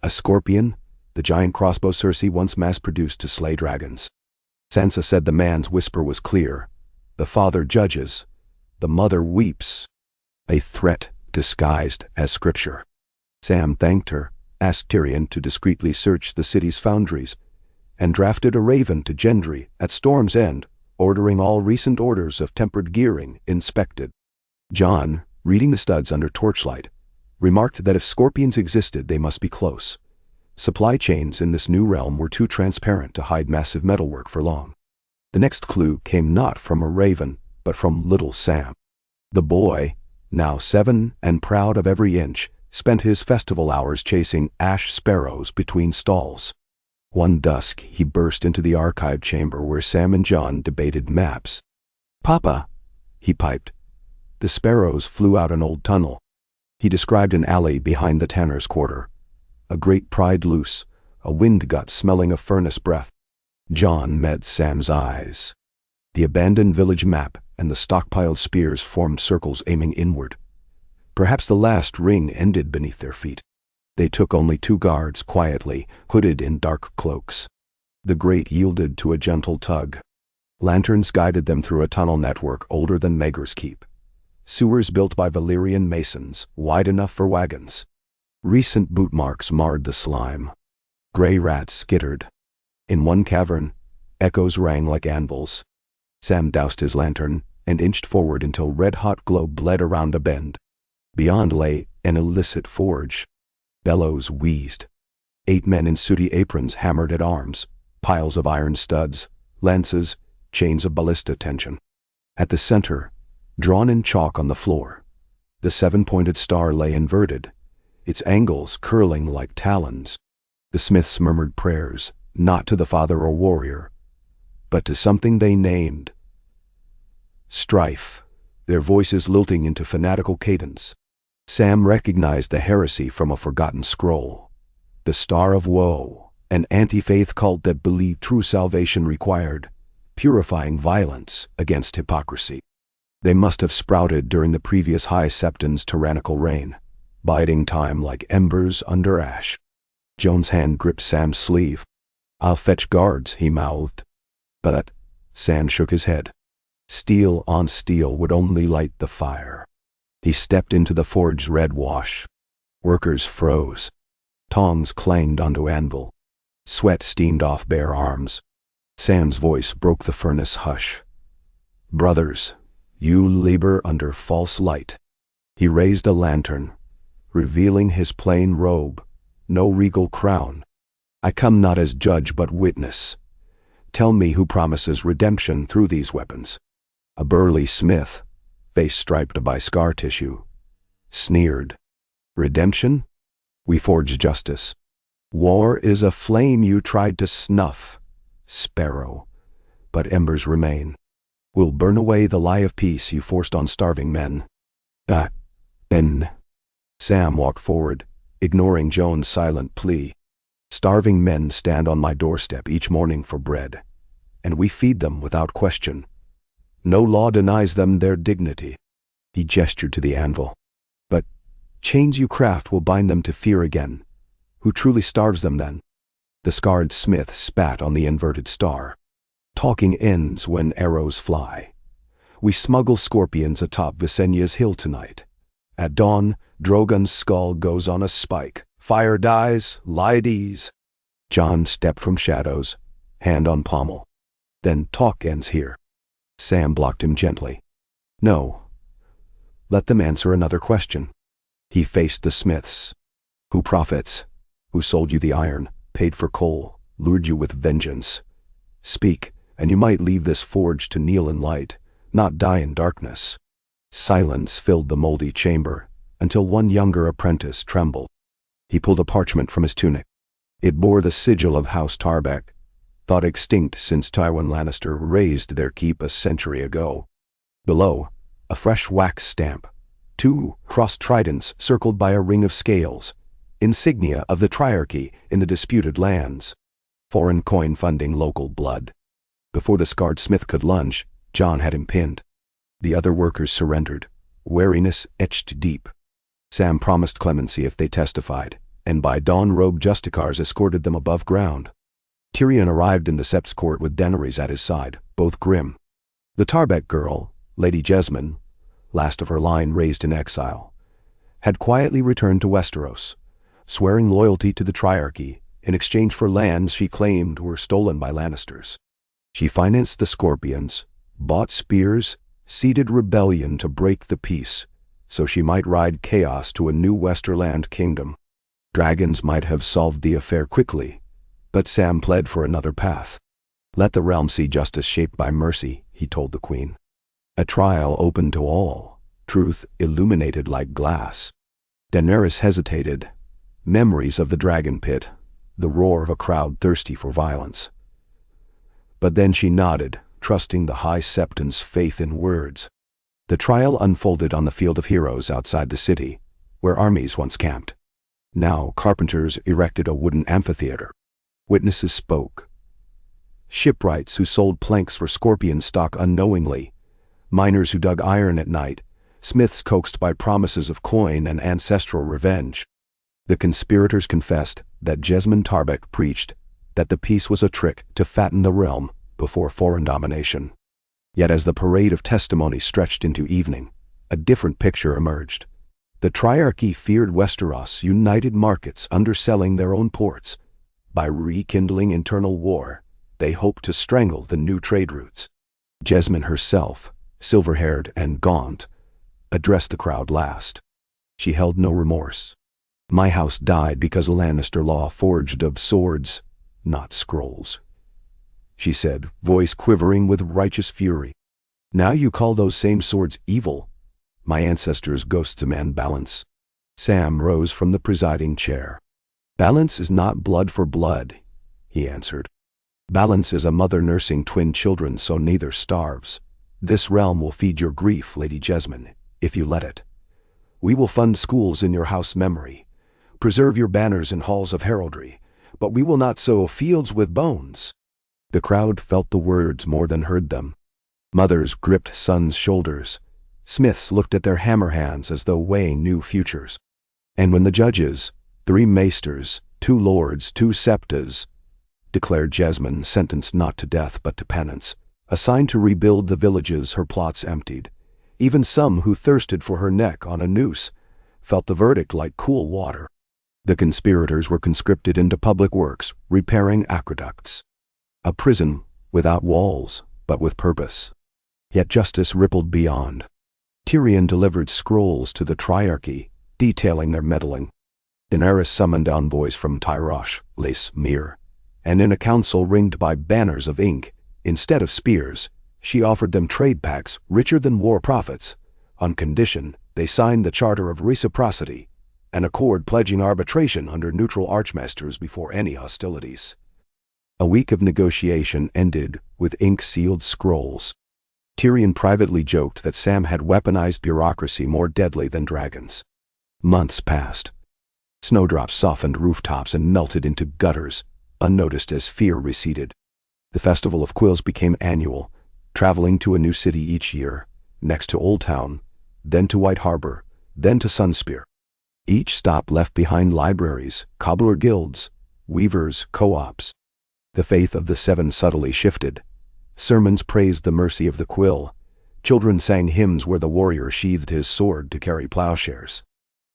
A scorpion, the giant crossbow Cersei once mass-produced to slay dragons. Sansa said the man's whisper was clear. The father judges, the mother weeps. A threat disguised as scripture. Sam thanked her, asked Tyrion to discreetly search the city's foundries, and drafted a raven to Gendry at Storm's End, ordering all recent orders of tempered gearing inspected. Jon, reading the studs under torchlight, remarked that if scorpions existed they must be close. Supply chains in this new realm were too transparent to hide massive metalwork for long. The next clue came not from a raven, but from little Sam. The boy, now 7 and proud of every inch, spent his festival hours chasing ash sparrows between stalls. One dusk he burst into the archive chamber where Sam and Jon debated maps. "Papa," he piped. The sparrows flew out an old tunnel. He described an alley behind the tanner's quarter. A grate pried loose, a wind gut smelling of furnace breath. Jon met Sam's eyes. The abandoned village map and the stockpiled spears formed circles aiming inward. Perhaps the last ring ended beneath their feet. They took only 2 guards quietly, hooded in dark cloaks. The grate yielded to a gentle tug. Lanterns guided them through a tunnel network older than Maegor's Keep. Sewers built by Valyrian masons, wide enough for wagons. Recent boot marks marred the slime. Gray rats skittered. In one cavern, echoes rang like anvils. Sam doused his lantern and inched forward until red-hot glow bled around a bend. Beyond lay an illicit forge. Bellows wheezed. 8 men in sooty aprons hammered at arms, piles of iron studs, lances, chains of ballista tension. At the center, drawn in chalk on the floor, the 7-pointed star lay inverted, its angles curling like talons. The smiths murmured prayers, not to the father or warrior, but to something they named Strife, their voices lilting into fanatical cadence. Sam recognized the heresy from a forgotten scroll. The Star of Woe, an anti-faith cult that believed true salvation required purifying violence against hypocrisy. They must have sprouted during the previous High Septon's tyrannical reign, biding time like embers under ash. Joan's hand gripped Sam's sleeve. "I'll fetch guards," he mouthed. But Sam shook his head. Steel on steel would only light the fire. He stepped into the forge's red wash. Workers froze. Tongs clanged onto anvil. Sweat steamed off bare arms. Sam's voice broke the furnace hush. "Brothers, you labor under false light." He raised a lantern, revealing his plain robe, no regal crown. "I come not as judge but witness. Tell me who promises redemption through these weapons." A burly smith, face striped by scar tissue, sneered. "Redemption? We forge justice. War is a flame you tried to snuff, sparrow, but embers remain. We'll burn away the lie of peace you forced on starving men." Ben. Sam walked forward, ignoring Joan's silent plea. "Starving men stand on my doorstep each morning for bread, and we feed them without question. No law denies them their dignity." He gestured to the anvil. "But chains you craft will bind them to fear again. Who truly starves them then?" The scarred smith spat on the inverted star. "Talking ends when arrows fly. We smuggle scorpions atop Visenia's hill tonight. At dawn, Drogon's skull goes on a spike. Fire dies, lie at ease." John stepped from shadows, hand on pommel. "Then talk ends here." Sam blocked him gently. "No. Let them answer another question." He faced the smiths. "Who profits? Who sold you the iron, paid for coal, lured you with vengeance? Speak, and you might leave this forge to kneel in light, not die in darkness." Silence filled the moldy chamber, until one younger apprentice trembled. He pulled a parchment from his tunic. It bore the sigil of House Tarbeck, thought extinct since Tywin Lannister razed their keep a century ago. Below, a fresh wax stamp, 2 crossed tridents circled by a ring of scales, insignia of the Triarchy in the disputed lands. Foreign coin funding local blood. Before the scarred smith could lunge, John had him pinned. The other workers surrendered, wariness etched deep. Sam promised clemency if they testified, and by dawn robed justicars escorted them above ground. Tyrion arrived in the Sept's court with Daenerys at his side, both grim. The Tarbeck girl, Lady Jesmyn, last of her line raised in exile, had quietly returned to Westeros, swearing loyalty to the Triarchy in exchange for lands she claimed were stolen by Lannisters. She financed the Scorpions, bought spears, seeded rebellion to break the peace, so she might ride chaos to a new Westerland kingdom. Dragons might have solved the affair quickly, but Sam pled for another path. "Let the realm see justice shaped by mercy," he told the queen. "A trial open to all, truth illuminated like glass." Daenerys hesitated, memories of the dragon pit, the roar of a crowd thirsty for violence. But then she nodded, trusting the High Septon's faith in words. The trial unfolded on the Field of Heroes outside the city, where armies once camped. Now carpenters erected a wooden amphitheater. Witnesses spoke. Shipwrights who sold planks for scorpion stock unknowingly, miners who dug iron at night, smiths coaxed by promises of coin and ancestral revenge. The conspirators confessed that Jesmyn Tarbeck preached that the peace was a trick to fatten the realm before foreign domination. Yet as the parade of testimony stretched into evening, a different picture emerged. The Triarchy feared Westeros' united markets underselling their own ports. By rekindling internal war, they hoped to strangle the new trade routes. Jesmyn herself, silver-haired and gaunt, addressed the crowd last. She held no remorse. "My house died because Lannister law forged of swords, not scrolls," she said, voice quivering with righteous fury. "Now you call those same swords evil. My ancestors' ghosts demand balance." Sam rose from the presiding chair. "Balance is not blood for blood," he answered. "Balance is a mother nursing twin children so neither starves. This realm will feed your grief, Lady Jesmyn, if you let it. We will fund schools in your house memory, preserve your banners in halls of heraldry, but we will not sow fields with bones." The crowd felt the words more than heard them. Mothers gripped sons' shoulders. Smiths looked at their hammer hands as though weighing new futures. And when the judges, 3 maesters, 2 lords, 2 septas, declared Jesmyn sentenced not to death but to penance, assigned to rebuild the villages her plots emptied, even some who thirsted for her neck on a noose felt the verdict like cool water. The conspirators were conscripted into public works, repairing aqueducts. A prison without walls, but with purpose. Yet justice rippled beyond. Tyrion delivered scrolls to the Triarchy, detailing their meddling. Daenerys summoned envoys from Tyrosh, Lace, Myr, and in a council ringed by banners of ink, instead of spears, she offered them trade pacts richer than war profits, on condition they signed the Charter of Reciprocity, an accord pledging arbitration under neutral archmasters before any hostilities. A week of negotiation ended with ink-sealed scrolls. Tyrion privately joked that Sam had weaponized bureaucracy more deadly than dragons. Months passed. Snowdrops softened rooftops and melted into gutters, unnoticed as fear receded. The Festival of Quills became annual, traveling to a new city each year, next to Old Town, then to White Harbor, then to Sunspear. Each stop left behind libraries, cobbler guilds, weavers, co-ops. The faith of the Seven subtly shifted. Sermons praised the mercy of the quill. Children sang hymns where the warrior sheathed his sword to carry plowshares.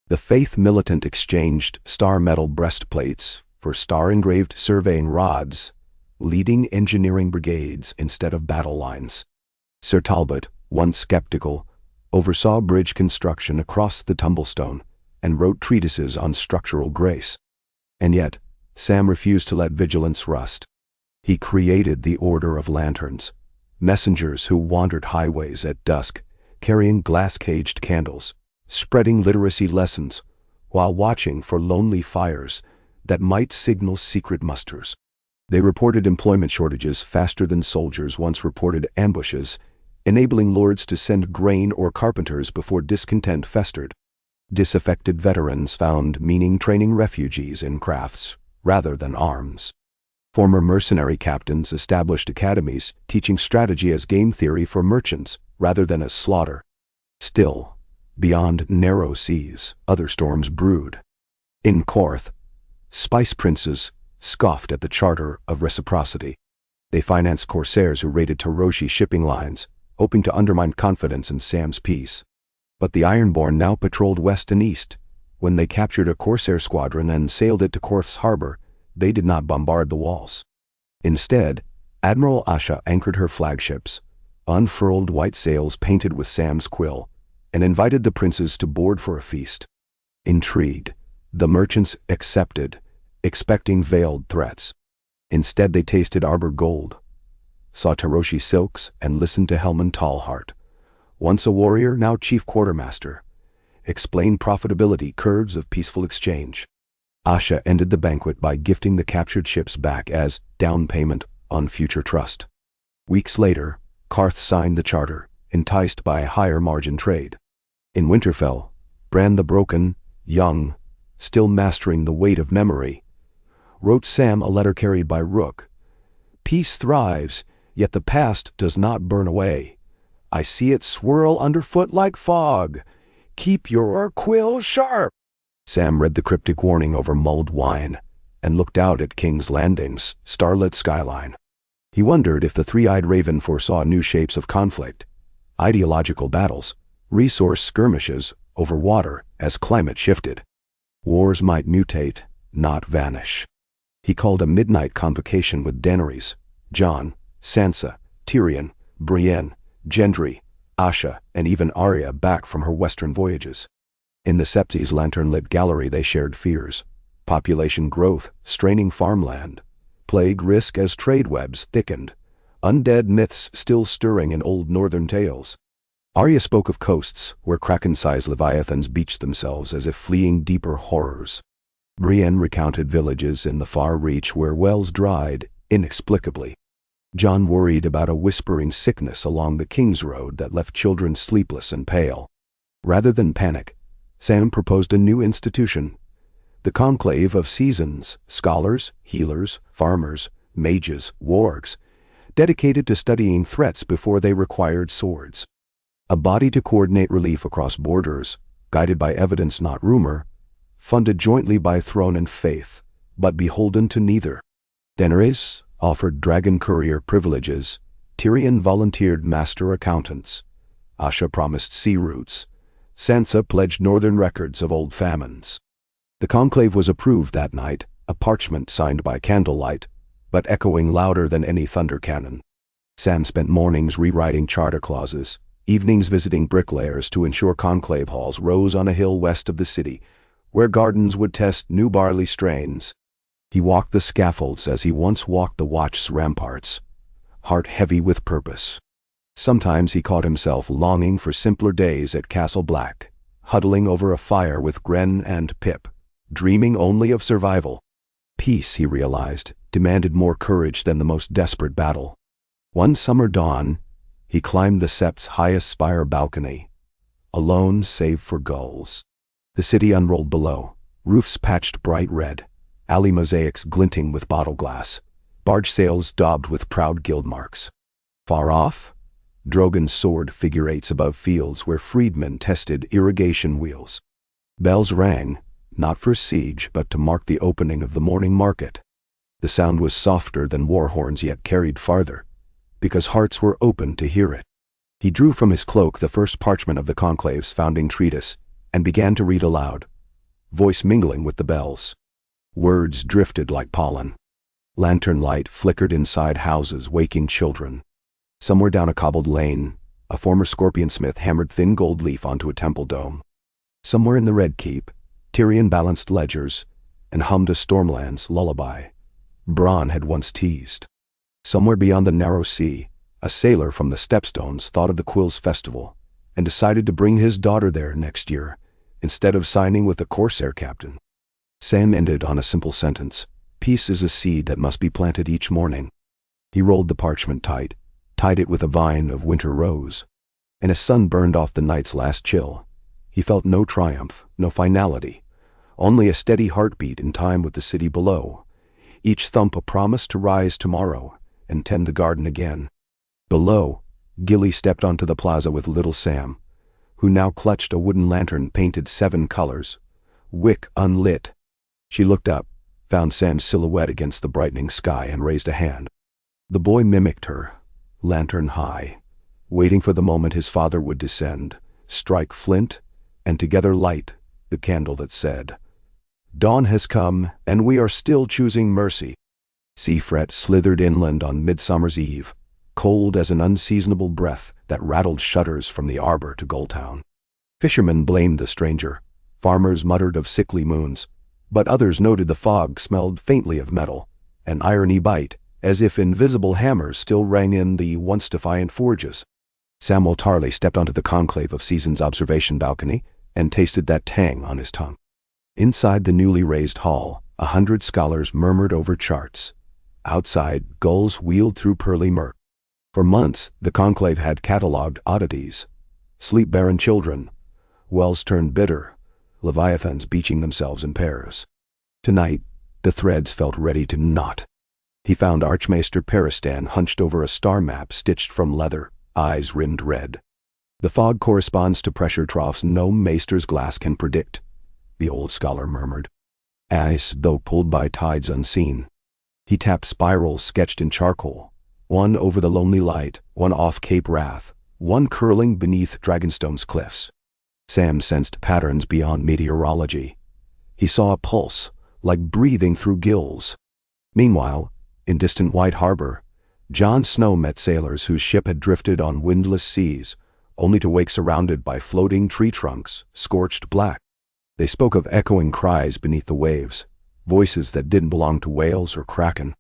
The faith militant exchanged star metal breastplates for star-engraved surveying rods, leading engineering brigades instead of battle lines. Sir Talbot, once skeptical, oversaw bridge construction across the Tumblestone and wrote treatises on structural grace. And yet, Sam refused to let vigilance rust. He created the Order of Lanterns, messengers who wandered highways at dusk, carrying glass-caged candles, spreading literacy lessons, while watching for lonely fires that might signal secret musters. They reported employment shortages faster than soldiers once reported ambushes, enabling lords to send grain or carpenters before discontent festered. Disaffected veterans found meaning training refugees in crafts rather than arms. Former mercenary captains established academies teaching strategy as game theory for merchants rather than as slaughter. Still, beyond narrow seas, other storms brewed. In Korth, spice princes scoffed at the Charter of Reciprocity. They financed corsairs who raided Taroshi shipping lines, hoping to undermine confidence in Sam's peace. But the Ironborn now patrolled west and east. When they captured a corsair squadron and sailed it to Korth's harbor, they did not bombard the walls. Instead, Admiral Asha anchored her flagships, unfurled white sails painted with Sam's quill, and invited the princes to board for a feast. Intrigued, the merchants accepted, expecting veiled threats. Instead they tasted Arbor gold, saw Taroshi silks, and listened to Helman Tallheart, once a warrior, now chief quartermaster, explain profitability curves of peaceful exchange. Asha ended the banquet by gifting the captured ships back as down payment on future trust. Weeks later, Karth signed the charter, enticed by a higher margin trade. In Winterfell, Bran the Broken, young, still mastering the weight of memory, wrote Sam a letter carried by Rook. Peace thrives, yet the past does not burn away. I see it swirl underfoot like fog. Keep your quill sharp. Sam read the cryptic warning over mulled wine and looked out at King's Landing's starlit skyline. He wondered if the three-eyed raven foresaw new shapes of conflict, ideological battles, resource skirmishes over water as climate shifted. Wars might mutate, not vanish. He called a midnight convocation with Daenerys, Jon, Sansa, Tyrion, Brienne, Gendry, Asha, and even Arya back from her western voyages. In the Septon's lantern-lit gallery they shared fears: population growth, straining farmland, plague risk as trade webs thickened, undead myths still stirring in old northern tales. Arya spoke of coasts where kraken-sized leviathans beached themselves as if fleeing deeper horrors. Brienne recounted villages in the far reach where wells dried inexplicably. Jon worried about a whispering sickness along the King's Road that left children sleepless and pale. Rather than panic, Sam proposed a new institution, the Conclave of Seasons, scholars, healers, farmers, mages, wargs, dedicated to studying threats before they required swords. A body to coordinate relief across borders, guided by evidence not rumor, funded jointly by throne and faith, but beholden to neither. Daenerys offered dragon courier privileges, Tyrion volunteered master accountants, Asha promised sea routes, Sansa pledged northern records of old famines. The conclave was approved that night, a parchment signed by candlelight, but echoing louder than any thunder cannon. Sam spent mornings rewriting charter clauses, evenings visiting bricklayers to ensure conclave halls rose on a hill west of the city, where gardens would test new barley strains. He walked the scaffolds as he once walked the watch's ramparts, heart heavy with purpose. Sometimes he caught himself longing for simpler days at Castle Black, huddling over a fire with Gren and Pip, dreaming only of survival. Peace, he realized, demanded more courage than the most desperate battle. One summer dawn, he climbed the Sept's highest spire balcony, alone save for gulls. The city unrolled below, roofs patched bright red, alley mosaics glinting with bottle glass, barge sails daubed with proud guild marks. Far off, Drogans soared figure eights above fields where freedmen tested irrigation wheels. Bells rang, not for siege but to mark the opening of the morning market. The sound was softer than war horns, yet carried farther, because hearts were open to hear it. He drew from his cloak the first parchment of the conclave's founding treatise and began to read aloud, voice mingling with the bells. Words drifted like pollen. Lantern light flickered inside houses, waking children. Somewhere down a cobbled lane, a former scorpion smith hammered thin gold leaf onto a temple dome. Somewhere in the Red Keep, Tyrion balanced ledgers and hummed a Stormland's lullaby Bronn had once teased. Somewhere beyond the narrow sea, a sailor from the Stepstones thought of the Quills Festival and decided to bring his daughter there next year, instead of signing with the Corsair captain. Sam ended on a simple sentence. Peace is a seed that must be planted each morning. He rolled the parchment tight, tied it with a vine of winter rose, and as sun burned off the night's last chill, he felt no triumph, no finality, only a steady heartbeat in time with the city below, each thump a promise to rise tomorrow and tend the garden again. Below, Gilly stepped onto the plaza with little Sam, who now clutched a wooden lantern painted 7 colors, wick unlit. She looked up, found Sam's silhouette against the brightening sky, and raised a hand. The boy mimicked her, lantern high, waiting for the moment his father would descend, strike flint, and together light the candle that said, "Dawn has come, and we are still choosing mercy." Seafret slithered inland on Midsummer's Eve, cold as an unseasonable breath that rattled shutters from the arbor to Gulltown. Fishermen blamed the stranger, farmers muttered of sickly moons, but others noted the fog smelled faintly of metal, an irony bite, as if invisible hammers still rang in the once defiant forges. Samuel Tarley stepped onto the conclave of Season's observation balcony and tasted that tang on his tongue. Inside the newly raised hall, 100 scholars murmured over charts. Outside, gulls wheeled through pearly murk. For months, the conclave had catalogued oddities. Sleep-barren children, wells turned bitter, leviathans beaching themselves in pairs. Tonight, the threads felt ready to knot. He found Archmaester Peristan hunched over a star map stitched from leather, eyes rimmed red. "The fog corresponds to pressure troughs no maester's glass can predict," the old scholar murmured. "Ice, though pulled by tides unseen." He tapped spirals sketched in charcoal, one over the lonely light, one off Cape Wrath, one curling beneath Dragonstone's cliffs. Sam sensed patterns beyond meteorology. He saw a pulse, like breathing through gills. Meanwhile, in distant White Harbor, Jon Snow met sailors whose ship had drifted on windless seas, only to wake surrounded by floating tree trunks, scorched black. They spoke of echoing cries beneath the waves, voices that didn't belong to whales or kraken.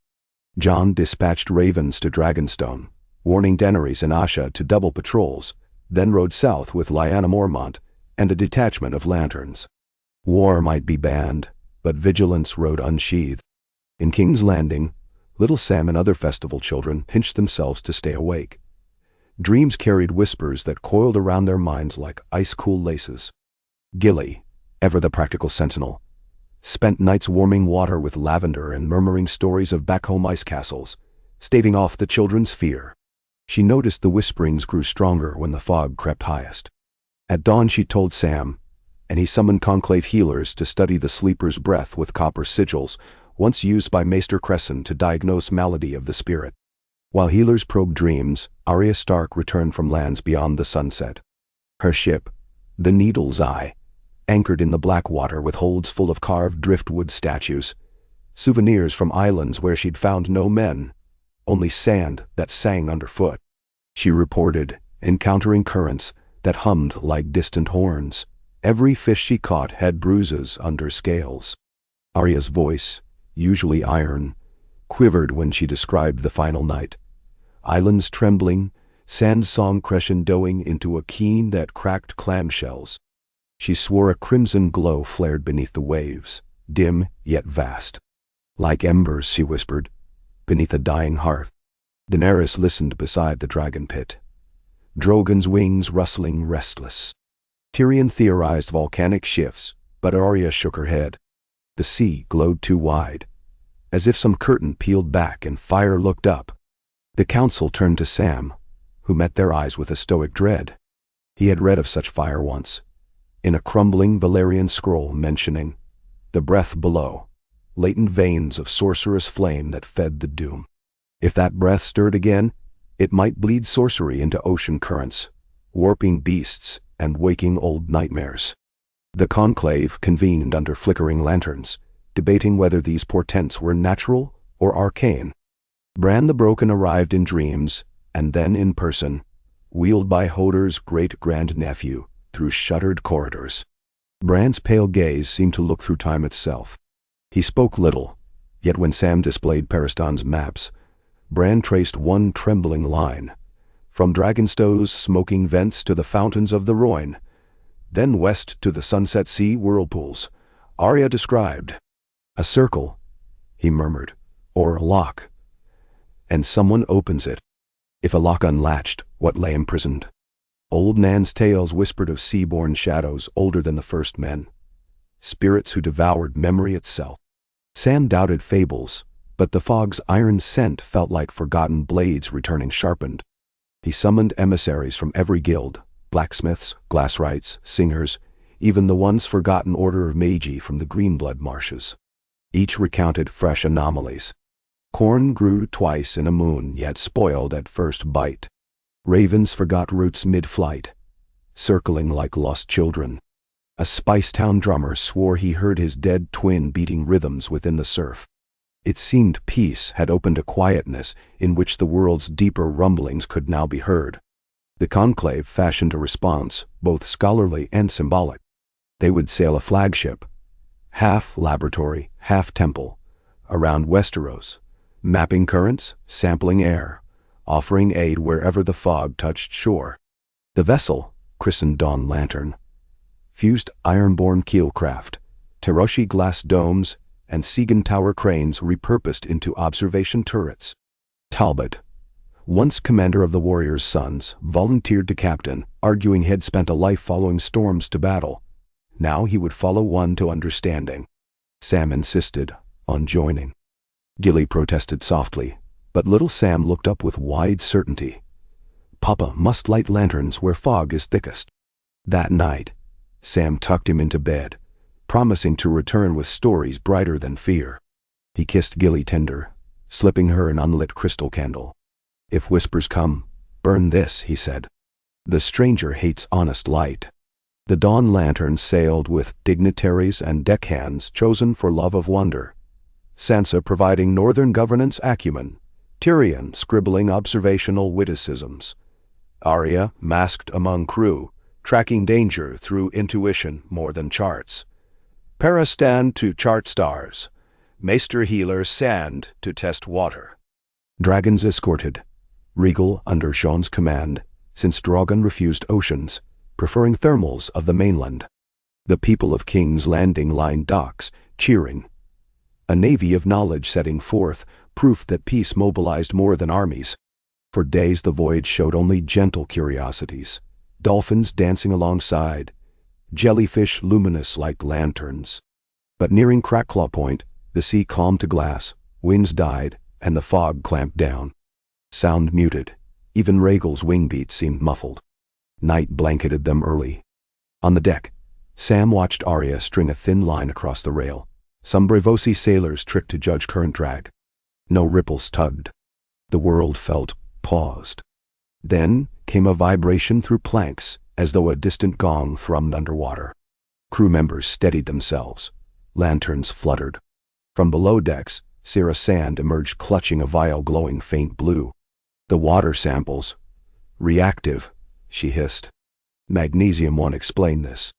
Jon dispatched ravens to Dragonstone, warning Daenerys and Asha to double patrols, then rode south with Lyanna Mormont and a detachment of lanterns. War might be banned, but vigilance rode unsheathed. In King's Landing, little Sam and other festival children pinched themselves to stay awake. Dreams carried whispers that coiled around their minds like ice-cool laces. Gilly, ever the practical sentinel, spent nights warming water with lavender and murmuring stories of back-home ice castles, staving off the children's fear. She noticed the whisperings grew stronger when the fog crept highest. At dawn she told Sam, and he summoned conclave healers to study the sleeper's breath with copper sigils, once used by Maester Cresson to diagnose malady of the spirit. While healers probed dreams, Arya Stark returned from lands beyond the sunset. Her ship, the Needle's Eye, anchored in the black water with holds full of carved driftwood statues, souvenirs from islands where she'd found no men, only sand that sang underfoot. She reported encountering currents that hummed like distant horns. Every fish she caught had bruises under scales. Arya's voice, usually iron, quivered when she described the final night. Islands trembling, sand song crescendoing into a keen that cracked clamshells. She swore a crimson glow flared beneath the waves, dim yet vast. Like embers, she whispered, beneath a dying hearth. Daenerys listened beside the dragon pit, Drogon's wings rustling restless. Tyrion theorized volcanic shifts, but Arya shook her head. The sea glowed too wide, as if some curtain peeled back and fire looked up. The council turned to Sam, who met their eyes with a stoic dread. He had read of such fire once, in a crumbling Valyrian scroll mentioning the breath below, latent veins of sorcerous flame that fed the doom. If that breath stirred again, it might bleed sorcery into ocean currents, warping beasts and waking old nightmares. The conclave convened under flickering lanterns, debating whether these portents were natural or arcane. Bran the Broken arrived in dreams, and then in person, wheeled by Hodor's great-grandnephew through shuttered corridors. Bran's pale gaze seemed to look through time itself. He spoke little, yet when Sam displayed Peristan's maps, Bran traced one trembling line, from Dragonstow's smoking vents to the fountains of the Rhoyne, then west to the Sunset Sea whirlpools. Arya described. "A circle," he murmured, "or a lock. And someone opens it. If a lock unlatched, what lay imprisoned?" Old Nan's tales whispered of sea-born shadows older than the first men, spirits who devoured memory itself. Sam doubted fables, but the fog's iron scent felt like forgotten blades returning sharpened. He summoned emissaries from every guild, blacksmiths, glasswrights, singers, even the once forgotten order of Magi from the Greenblood marshes. Each recounted fresh anomalies. Corn grew twice in a moon, yet spoiled at first bite. Ravens forgot roots mid-flight, circling like lost children. A Spicetown drummer swore he heard his dead twin beating rhythms within the surf. It seemed peace had opened a quietness in which the world's deeper rumblings could now be heard. The conclave fashioned a response, both scholarly and symbolic. They would sail a flagship, half laboratory, half temple, around Westeros, mapping currents, sampling air, offering aid wherever the fog touched shore. The vessel, christened Dawn Lantern, fused iron-borne keelcraft, Teroshi glass domes, and Segan tower cranes repurposed into observation turrets. Talbot, once commander of the Warriors' Sons, volunteered to captain, arguing he'd spent a life following storms to battle. Now he would follow one to understanding. Sam insisted on joining. Gilly protested softly, but little Sam looked up with wide certainty. "Papa must light lanterns where fog is thickest." That night, Sam tucked him into bed, promising to return with stories brighter than fear. He kissed Gilly tender, slipping her an unlit crystal candle. "If whispers come, burn this," he said. "The stranger hates honest light." The Dawn Lantern sailed with dignitaries and deckhands chosen for love of wonder. Sansa providing northern governance acumen, Tyrion scribbling observational witticisms, Arya masked among crew, tracking danger through intuition more than charts. Peristan to chart stars, Maester Healer Sand to test water. Dragons escorted, regal under Sean's command, since Drogon refused oceans, preferring thermals of the mainland. The people of King's Landing lined docks, cheering. A navy of knowledge setting forth, proof that peace mobilized more than armies. For days the voyage showed only gentle curiosities, dolphins dancing alongside, jellyfish luminous like lanterns. But nearing Crackclaw Point, the sea calmed to glass, winds died, and the fog clamped down. Sound muted, even Rhaegal's wing beats seemed muffled. Night blanketed them early. On the deck, Sam watched Arya string a thin line across the rail. Some Braavosi sailors tricked to judge current drag. No ripples tugged. The world felt paused. Then came a vibration through planks, as though a distant gong thrummed underwater. Crew members steadied themselves. Lanterns fluttered. From below decks, Sarah Sand emerged clutching a vial glowing faint blue. "The water samples. Reactive," she hissed. "Magnesium won't explain this."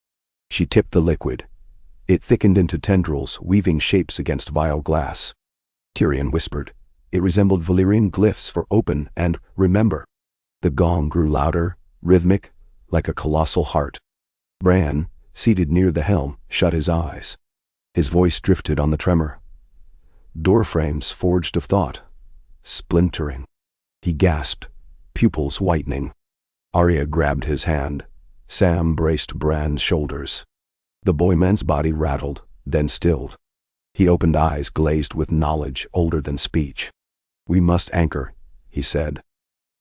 She tipped the liquid. It thickened into tendrils, weaving shapes against vial glass. Tyrion whispered. It resembled Valyrian glyphs for open and remember. The gong grew louder, rhythmic, like a colossal heart. Bran, seated near the helm, shut his eyes. His voice drifted on the tremor. Doorframes forged of thought, splintering. He gasped, pupils whitening. Arya grabbed his hand. Sam braced Bran's shoulders. The boyman's body rattled, then stilled. He opened eyes glazed with knowledge older than speech. "We must anchor," he said,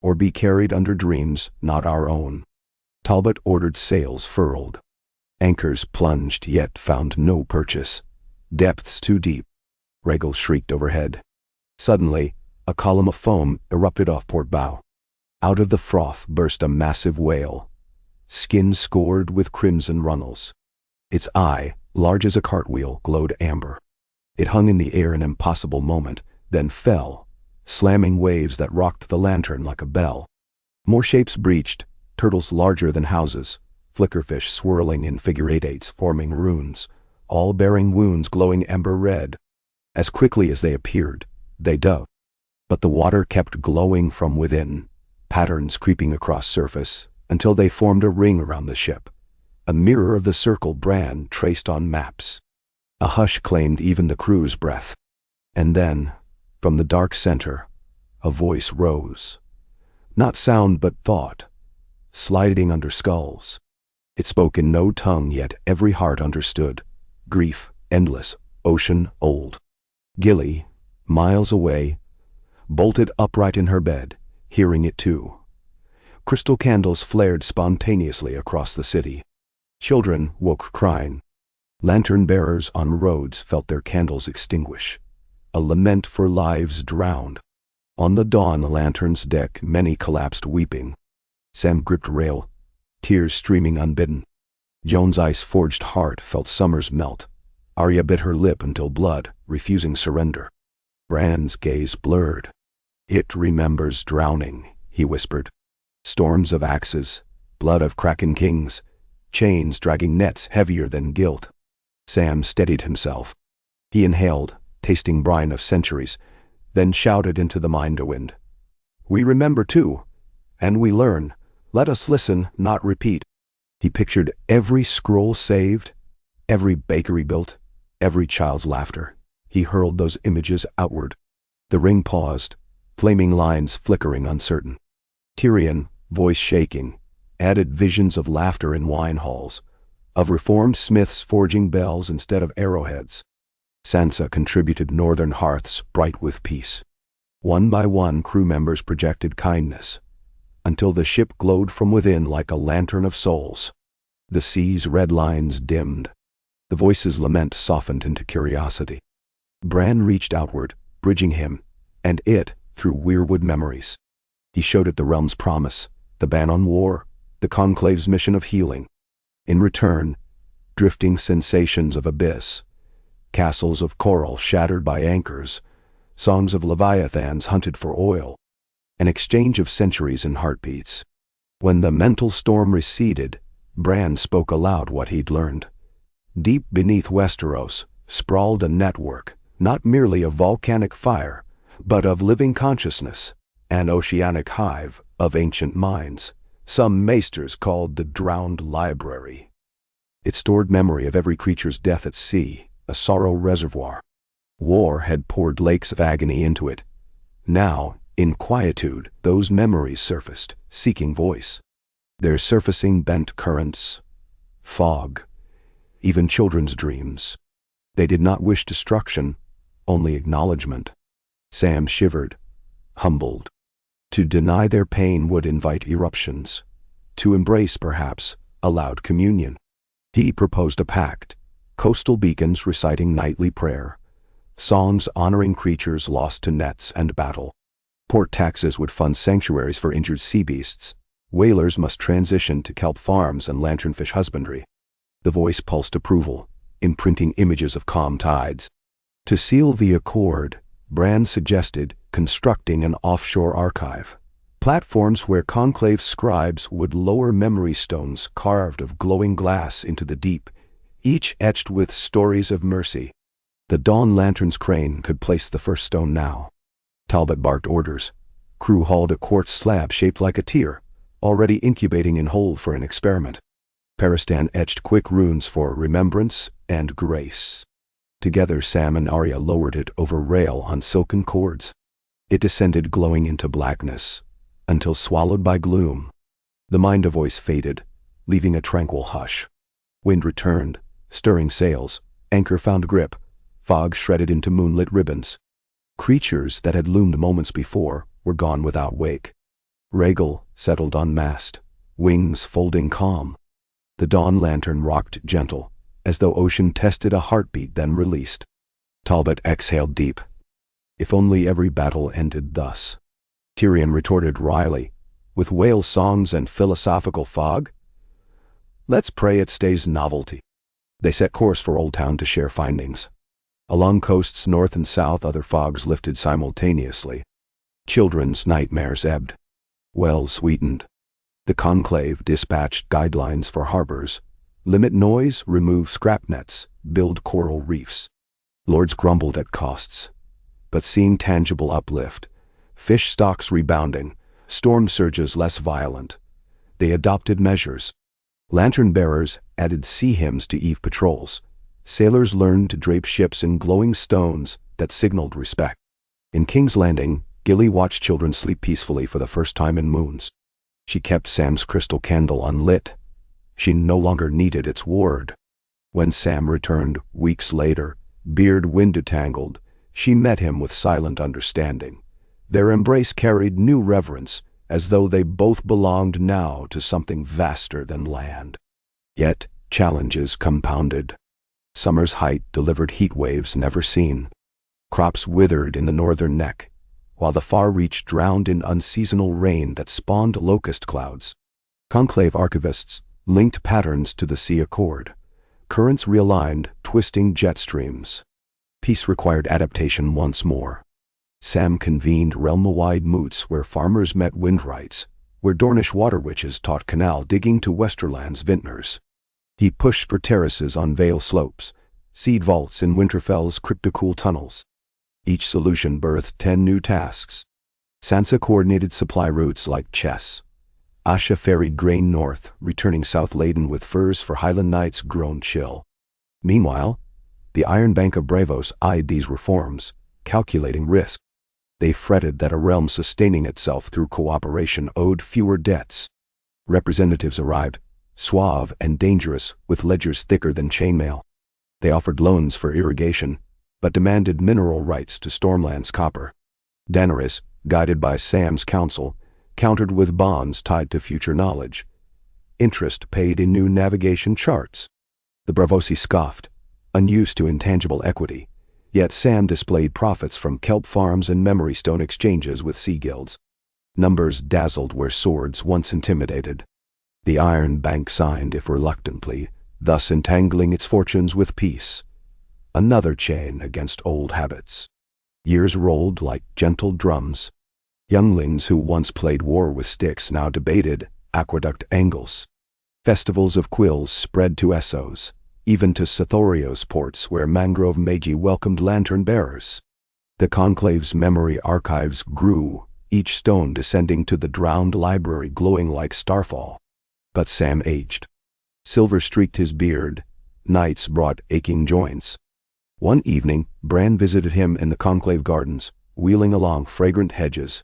"or be carried under dreams not our own." Talbot ordered sails furled. Anchors plunged yet found no purchase. Depths too deep. Rhaegal shrieked overhead. Suddenly, a column of foam erupted off port bow. Out of the froth burst a massive whale, skin scored with crimson runnels. Its eye, large as a cartwheel, glowed amber. It hung in the air an impossible moment, then fell, slamming waves that rocked the lantern like a bell. More shapes breached, turtles larger than houses, flickerfish swirling in figure eights forming runes, all bearing wounds glowing ember red. As quickly as they appeared, they dove. But the water kept glowing from within, patterns creeping across surface, until they formed a ring around the ship, a mirror of the circle Bran traced on maps. A hush claimed even the crew's breath. And then, from the dark center, a voice rose. Not sound but thought, sliding under skulls. It spoke in no tongue, yet every heart understood. Grief, endless, ocean old. Gilly, miles away, bolted upright in her bed, hearing it too. Crystal candles flared spontaneously across the city. Children woke crying. Lantern-bearers on roads felt their candles extinguish. A lament for lives drowned. On the dawn lantern's deck many collapsed weeping. Sam gripped rail, tears streaming unbidden. Joan's ice-forged heart felt summers melt. Arya bit her lip until blood, refusing surrender. Bran's gaze blurred. "It remembers drowning," he whispered. "Storms of axes, blood of kraken kings, chains dragging nets heavier than guilt." Sam steadied himself. He inhaled, tasting brine of centuries, then shouted into the Minderwind. "We remember too, and we learn. Let us listen, not repeat." He pictured every scroll saved, every bakery built, every child's laughter. He hurled those images outward. The ring paused, flaming lines flickering uncertain. Tyrion, voice shaking, added visions of laughter in wine halls, of reformed smiths forging bells instead of arrowheads. Sansa contributed northern hearths bright with peace. One by one crew members projected kindness, until the ship glowed from within like a lantern of souls. The sea's red lines dimmed. The voice's lament softened into curiosity. Bran reached outward, bridging him, and it, through weirwood memories. He showed it the realm's promise, the ban on war, the conclave's mission of healing. In return, drifting sensations of abyss, castles of coral shattered by anchors, songs of leviathans hunted for oil, an exchange of centuries and heartbeats. When the mental storm receded, Bran spoke aloud what he'd learned. Deep beneath Westeros sprawled a network, not merely of volcanic fire, but of living consciousness, an oceanic hive of ancient minds. Some maesters called the Drowned Library. It stored memory of every creature's death at sea, a sorrow reservoir. War had poured lakes of agony into it. Now, in quietude, those memories surfaced, seeking voice. Their surfacing bent currents, fog, even children's dreams. They did not wish destruction, only acknowledgement. Sam shivered, humbled. To deny their pain would invite eruptions. To embrace, perhaps, allowed communion. He proposed a pact, coastal beacons reciting nightly prayer, songs honoring creatures lost to nets and battle. Port taxes would fund sanctuaries for injured sea beasts. Whalers must transition to kelp farms and lanternfish husbandry. The voice pulsed approval, imprinting images of calm tides. To seal the accord, Bran suggested constructing an offshore archive. Platforms where conclave scribes would lower memory stones carved of glowing glass into the deep, each etched with stories of mercy. The Dawn Lantern's crane could place the first stone now. Talbot barked orders. Crew hauled a quartz slab shaped like a tear, already incubating in hold for an experiment. Peristan etched quick runes for remembrance and grace. Together Sam and Arya lowered it over rail on silken cords. It descended glowing into blackness, until swallowed by gloom. The Minder voice faded, leaving a tranquil hush. Wind returned, stirring sails, anchor found grip, fog shredded into moonlit ribbons. Creatures that had loomed moments before were gone without wake. Rhaegal settled on mast, wings folding calm. The Dawn Lantern rocked gentle, as though ocean tested a heartbeat then released. Talbot exhaled deep. If only every battle ended thus. Tyrion retorted wryly, with whale songs and philosophical fog. Let's pray it stays novelty. They set course for Old Town to share findings. Along coasts north and south other fogs lifted simultaneously. Children's nightmares ebbed. Wells sweetened. The conclave dispatched guidelines for harbors. Limit noise, remove scrap nets, build coral reefs. Lords grumbled at costs. But seeing tangible uplift, fish stocks rebounding, storm surges less violent, they adopted measures. Lantern-bearers added sea hymns to eve patrols. Sailors learned to drape ships in glowing stones that signaled respect. In King's Landing, Gilly watched children sleep peacefully for the first time in moons. She kept Sam's crystal candle unlit. She no longer needed its ward. When Sam returned, weeks later, beard wind-tangled, she met him with silent understanding. Their embrace carried new reverence, as though they both belonged now to something vaster than land. Yet, challenges compounded. Summer's height delivered heat waves never seen. Crops withered in the northern neck, while the far reach drowned in unseasonal rain that spawned locust clouds. Conclave archivists linked patterns to the sea accord. Currents realigned, twisting jet streams. Peace required adaptation once more. Sam convened realm-wide moots where farmers met windrights, where Dornish water witches taught canal digging to Westerland's vintners. He pushed for terraces on Vale slopes, seed vaults in Winterfell's cryptocool tunnels. Each solution birthed 10 new tasks. Sansa coordinated supply routes like chess. Asha ferried grain north, returning south laden with furs for Highland Knights grown chill. Meanwhile, the Iron Bank of Bravos eyed these reforms, calculating risk. They fretted that a realm sustaining itself through cooperation owed fewer debts. Representatives arrived, suave and dangerous, with ledgers thicker than chainmail. They offered loans for irrigation, but demanded mineral rights to Stormland's copper. Daenerys, guided by Sam's counsel, countered with bonds tied to future knowledge. Interest paid in new navigation charts. The Bravosi scoffed, unused to intangible equity, yet Sam displayed profits from kelp farms and memory stone exchanges with sea guilds. Numbers dazzled where swords once intimidated. The Iron Bank signed, if reluctantly, thus entangling its fortunes with peace. Another chain against old habits. Years rolled like gentle drums. Younglings who once played war with sticks now debated aqueduct angles. Festivals of quills spread to Essos, even to Sithorios ports where mangrove magi welcomed lantern-bearers. The conclave's memory archives grew, each stone descending to the drowned library glowing like starfall. But Sam aged. Silver streaked his beard. Nights brought aching joints. One evening, Bran visited him in the conclave gardens, wheeling along fragrant hedges.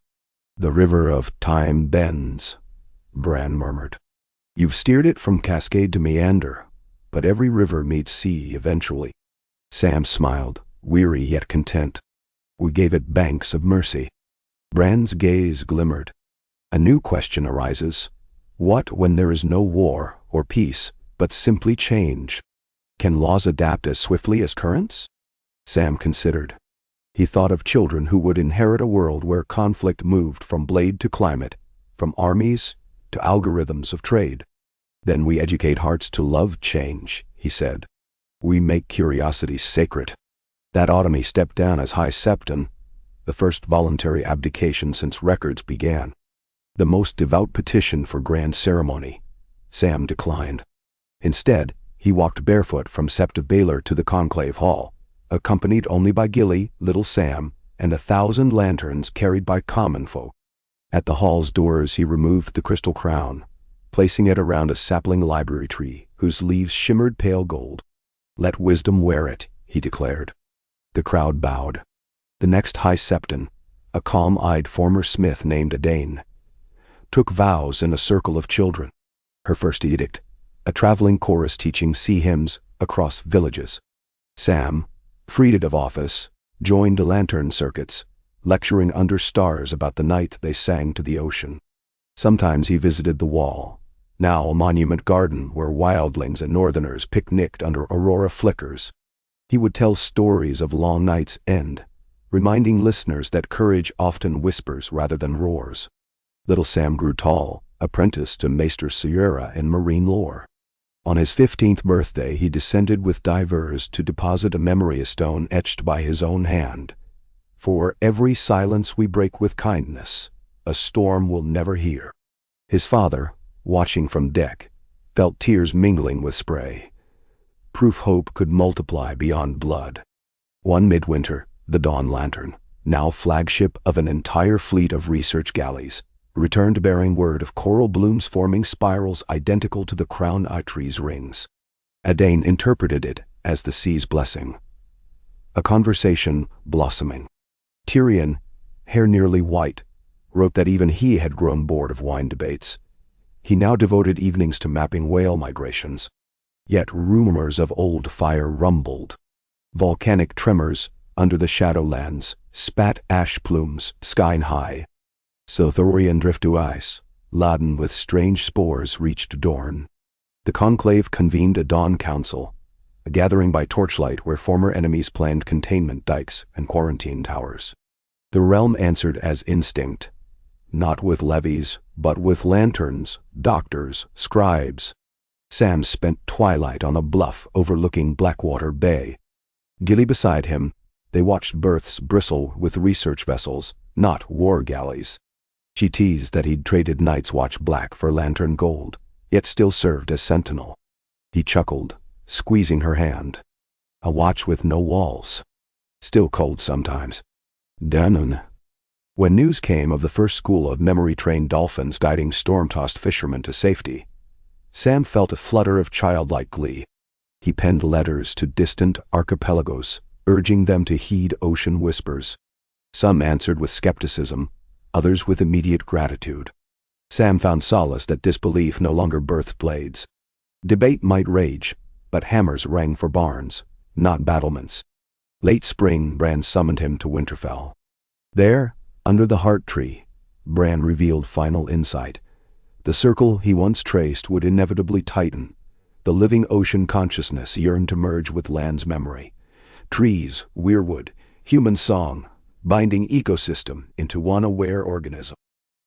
"The river of time bends," Bran murmured. "You've steered it from cascade to meander, but every river meets sea eventually." Sam smiled, weary yet content. "We gave it banks of mercy." Bran's gaze glimmered. A new question arises. What when there is no war or peace, but simply change? Can laws adapt as swiftly as currents? Sam considered. He thought of children who would inherit a world where conflict moved from blade to climate, from armies to algorithms of trade. "Then we educate hearts to love change," he said. "We make curiosity sacred." That autumn he stepped down as High Septon, the first voluntary abdication since records began. The most devout petition for grand ceremony, Sam declined. Instead, he walked barefoot from Sept of Baelor to the conclave hall, accompanied only by Gilly, little Sam, and 1,000 lanterns carried by common folk. At the hall's doors he removed the crystal crown, placing it around a sapling library tree whose leaves shimmered pale gold. "Let wisdom wear it," he declared. The crowd bowed. The next High Septon, a calm-eyed former smith named Adane, took vows in a circle of children. Her first edict, a traveling chorus teaching sea hymns across villages. Sam, freed of office, joined lantern circuits, lecturing under stars about the night they sang to the ocean. Sometimes he visited the wall, now a monument garden where wildlings and northerners picnicked under aurora flickers. He would tell stories of long night's end, reminding listeners that courage often whispers rather than roars. Little Sam grew tall, apprenticed to Maester Sierra in marine lore. On his 15th birthday he descended with divers to deposit a memory stone etched by his own hand. "For every silence we break with kindness, a storm will never hear." His father, watching from deck, felt tears mingling with spray. Proof hope could multiply beyond blood. One midwinter, the Dawn Lantern, now flagship of an entire fleet of research galleys, returned bearing word of coral blooms forming spirals identical to the crown tree's rings. Adane interpreted it as the sea's blessing. A conversation blossoming. Tyrion, hair nearly white, wrote that even he had grown bored of wine debates. He now devoted evenings to mapping whale migrations. Yet rumors of old fire rumbled. Volcanic tremors under the shadowlands spat ash plumes sky-high. So Thorian drift to ice, laden with strange spores, reached Dorne. The conclave convened a dawn council, a gathering by torchlight where former enemies planned containment dikes and quarantine towers. The realm answered as instinct, not with levies, but with lanterns, doctors, scribes. Sam spent twilight on a bluff overlooking Blackwater Bay. Gilly beside him, they watched berths bristle with research vessels, not war galleys. She teased that he'd traded Night's Watch black for lantern gold, yet still served as sentinel. He chuckled, squeezing her hand. A watch with no walls. Still cold sometimes. Danun. When news came of the first school of memory-trained dolphins guiding storm-tossed fishermen to safety, Sam felt a flutter of childlike glee. He penned letters to distant archipelagos, urging them to heed ocean whispers. Some answered with skepticism, others with immediate gratitude. Sam found solace that disbelief no longer birthed blades. Debate might rage, but hammers rang for barns, not battlements. Late spring, Bran summoned him to Winterfell. There, under the heart tree, Bran revealed final insight. The circle he once traced would inevitably tighten. The living ocean consciousness yearned to merge with land's memory. Trees, weirwood, human song, binding ecosystem into one aware organism.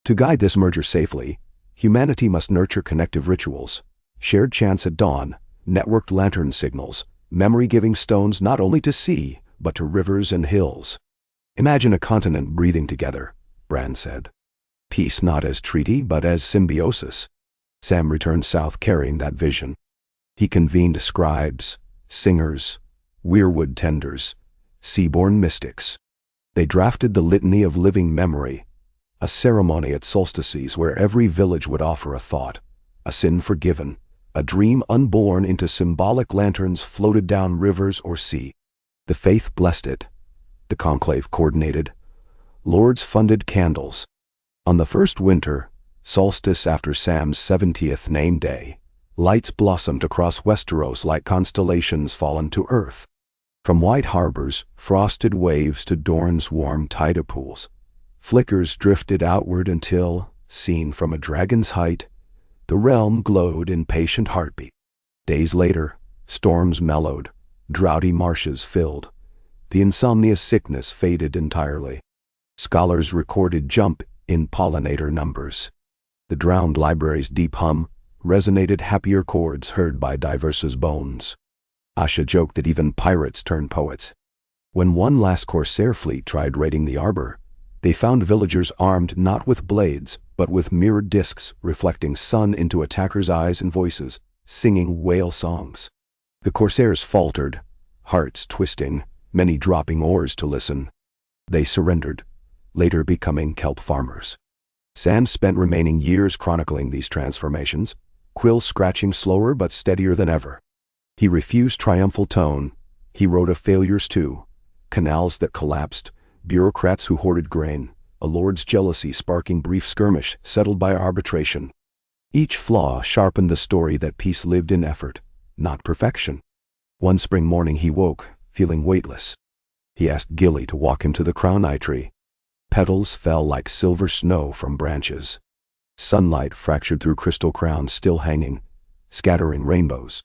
To guide this merger safely, humanity must nurture connective rituals, shared chants at dawn, networked lantern signals, memory-giving stones not only to sea, but to rivers and hills. "Imagine a continent breathing together," Bran said. "Peace not as treaty, but as symbiosis." Sam returned south carrying that vision. He convened scribes, singers, weirwood tenders, seaborn mystics. They drafted the Litany of Living Memory, a ceremony at solstices where every village would offer a thought, a sin forgiven, a dream unborn into symbolic lanterns floated down rivers or sea. The faith blessed it. The conclave coordinated. Lords funded candles. On the first winter, solstice after Sam's 70th name day, lights blossomed across Westeros like constellations fallen to earth. From white harbors, frosted waves to Dorne's warm tide pools, flickers drifted outward until, seen from a dragon's height, the realm glowed in patient heartbeat. Days later, storms mellowed, droughty marshes filled. The insomnia sickness faded entirely. Scholars recorded jump in pollinator numbers. The drowned library's deep hum resonated happier chords heard by diverse's bones. Asha joked that even pirates turned poets. When one last corsair fleet tried raiding the arbor, they found villagers armed not with blades, but with mirrored discs reflecting sun into attackers' eyes and voices, singing whale songs. The corsairs faltered, hearts twisting, many dropping oars to listen. They surrendered, later becoming kelp farmers. Sam spent remaining years chronicling these transformations, quill scratching slower but steadier than ever. He refused triumphal tone. He wrote of failures too, canals that collapsed, bureaucrats who hoarded grain, a lord's jealousy sparking brief skirmish settled by arbitration. Each flaw sharpened the story that peace lived in effort, not perfection. One spring morning he woke, feeling weightless. He asked Gilly to walk him to the crown eye tree. Petals fell like silver snow from branches. Sunlight fractured through crystal crowns still hanging, scattering rainbows.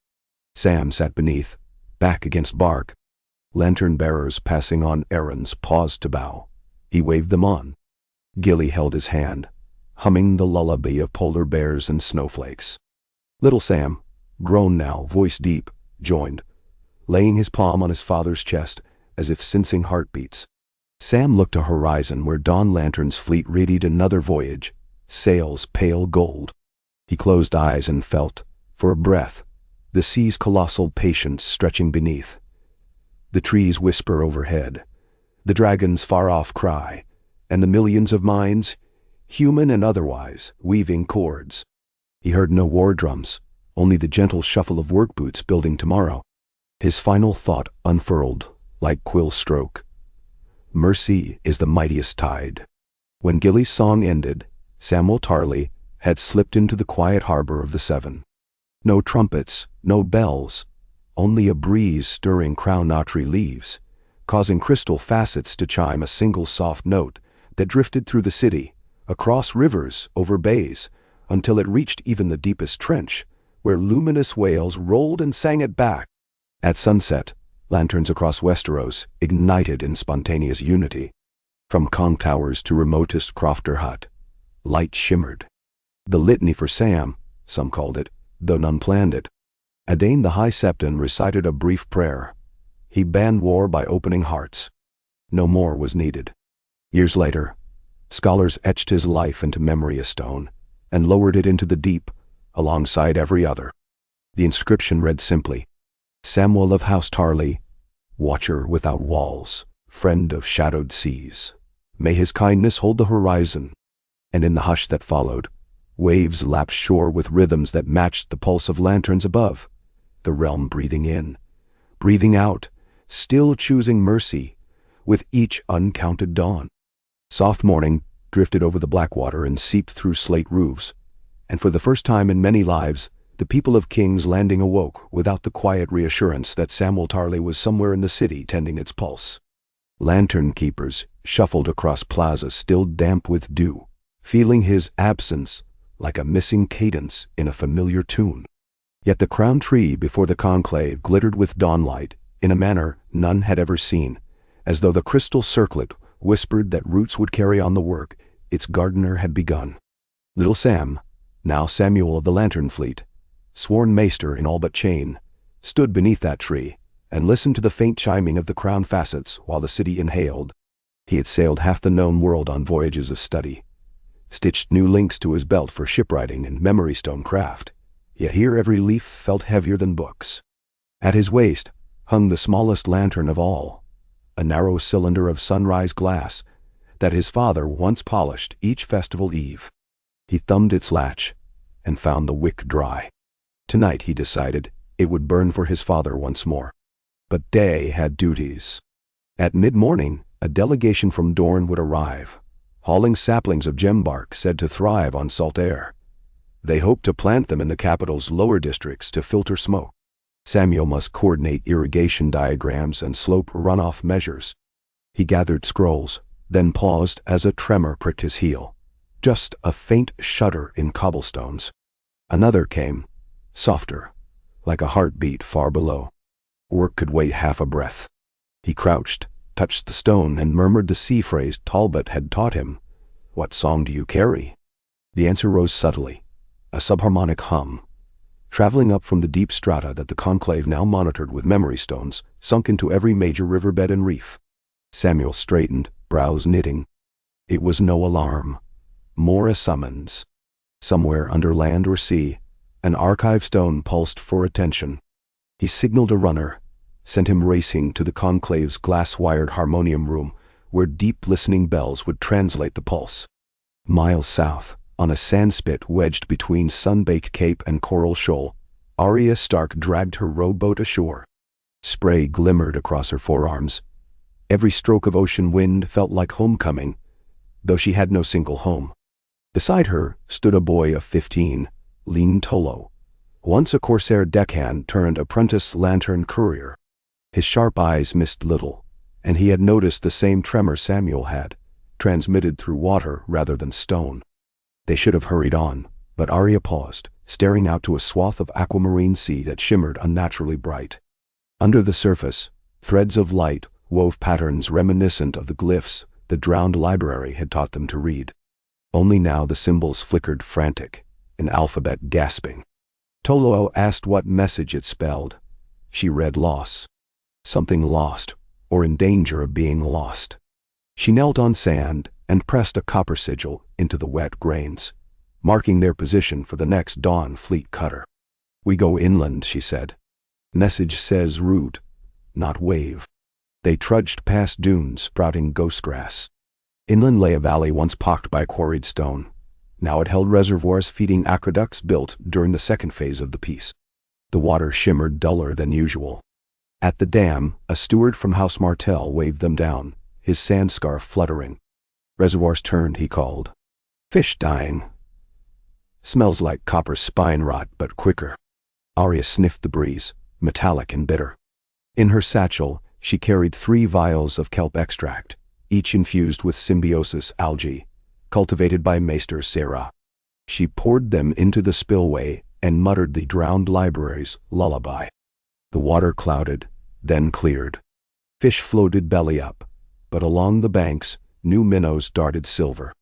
Sam sat beneath, back against bark. Lantern bearers passing on errands paused to bow. He waved them on. Gilly held his hand, humming the lullaby of polar bears and snowflakes. Little Sam, grown now, voice deep, joined, laying his palm on his father's chest as if sensing heartbeats. Sam looked to horizon where dawn lantern's fleet readied another voyage, sails pale gold. He closed eyes and felt, for a breath, the sea's colossal patience stretching beneath. The trees whisper overhead, the dragons far off cry, and the millions of minds, human and otherwise, weaving chords. He heard no war drums, only the gentle shuffle of work boots building tomorrow. His final thought unfurled, like quill stroke. Mercy is the mightiest tide. When Gilly's song ended, Samuel Tarley had slipped into the quiet harbor of the Seven. No trumpets, no bells, only a breeze stirring crown tree leaves, causing crystal facets to chime a single soft note that drifted through the city, across rivers, over bays, until it reached even the deepest trench, where luminous whales rolled and sang it back. At sunset, lanterns across Westeros ignited in spontaneous unity. From conch towers to remotest crofter hut, light shimmered. The litany for Sam, some called it, though none planned it. Adane the High Septon recited a brief prayer. He banned war by opening hearts. No more was needed. Years later, scholars etched his life into memory stone and lowered it into the deep, alongside every other. The inscription read simply, Samuel of House Tarley, watcher without walls, friend of shadowed seas. May his kindness hold the horizon. And in the hush that followed, waves lapped shore with rhythms that matched the pulse of lanterns above, the realm breathing in, breathing out, still choosing mercy, with each uncounted dawn. Soft morning drifted over the Blackwater and seeped through slate roofs, and for the first time in many lives, the people of King's Landing awoke without the quiet reassurance that Samuel Tarley was somewhere in the city tending its pulse. Lantern keepers shuffled across plazas still damp with dew, feeling his absence like a missing cadence in a familiar tune. Yet the crown tree before the conclave glittered with dawnlight in a manner none had ever seen, as though the crystal circlet whispered that roots would carry on the work its gardener had begun. Little Sam, now Samuel of the Lantern Fleet, sworn maester in all but chain, stood beneath that tree and listened to the faint chiming of the crown facets while the city inhaled. He had sailed half the known world on voyages of study, stitched new links to his belt for shipwriting and memory stone craft, yet here every leaf felt heavier than books. At his waist hung the smallest lantern of all, a narrow cylinder of sunrise glass that his father once polished each festival eve. He thumbed its latch and found the wick dry. Tonight, he decided, it would burn for his father once more. But day had duties. At mid-morning, a delegation from Dorne would arrive, hauling saplings of gembark said to thrive on salt air. They hoped to plant them in the capital's lower districts to filter smoke. Samuel must coordinate irrigation diagrams and slope runoff measures. He gathered scrolls, then paused as a tremor pricked his heel. Just a faint shudder in cobblestones. Another came, softer, like a heartbeat far below. Work could wait half a breath. He crouched, touched the stone, and murmured the sea phrase Talbot had taught him. "What song do you carry?" The answer rose subtly, a subharmonic hum. traveling up from the deep strata that the conclave now monitored with memory stones, sunk into every major riverbed and reef. Samuel straightened, brows knitting. It was no alarm. More a summons. Somewhere under land or sea, an archive stone pulsed for attention. He signaled a runner, sent him racing to the conclave's glass-wired harmonium room, where deep listening bells would translate the pulse. Miles south, on a sandspit wedged between sun-baked cape and coral shoal, Arya Stark dragged her rowboat ashore. Spray glimmered across her forearms. Every stroke of ocean wind felt like homecoming, though she had no single home. Beside her stood a boy of 15, lean Tolo, once a corsair deckhand turned apprentice lantern courier. His sharp eyes missed little, and he had noticed the same tremor Samuel had, transmitted through water rather than stone. They should have hurried on, but Arya paused, staring out to a swath of aquamarine sea that shimmered unnaturally bright. Under the surface, threads of light wove patterns reminiscent of the glyphs the drowned library had taught them to read. Only now the symbols flickered frantic, an alphabet gasping. Tolo asked what message it spelled. She read loss. Something lost, or in danger of being lost. She knelt on sand and pressed a copper sigil into the wet grains, marking their position for the next dawn fleet cutter. "We go inland," she said. "Message says route, not wave." They trudged past dunes sprouting ghost grass. Inland lay a valley once pocked by quarried stone. Now it held reservoirs feeding aqueducts built during the second phase of the peace. The water shimmered duller than usual. At the dam, a steward from House Martell waved them down, his sand scarf fluttering. "Reservoirs turned," he called. "Fish dying. Smells like copper spine rot, but quicker." Arya sniffed the breeze, metallic and bitter. In her satchel, she carried 3 vials of kelp extract, each infused with symbiosis algae, cultivated by Maester Sarah. She poured them into the spillway and muttered the drowned library's lullaby. The water clouded, then cleared. Fish floated belly up, but along the banks, new minnows darted silver.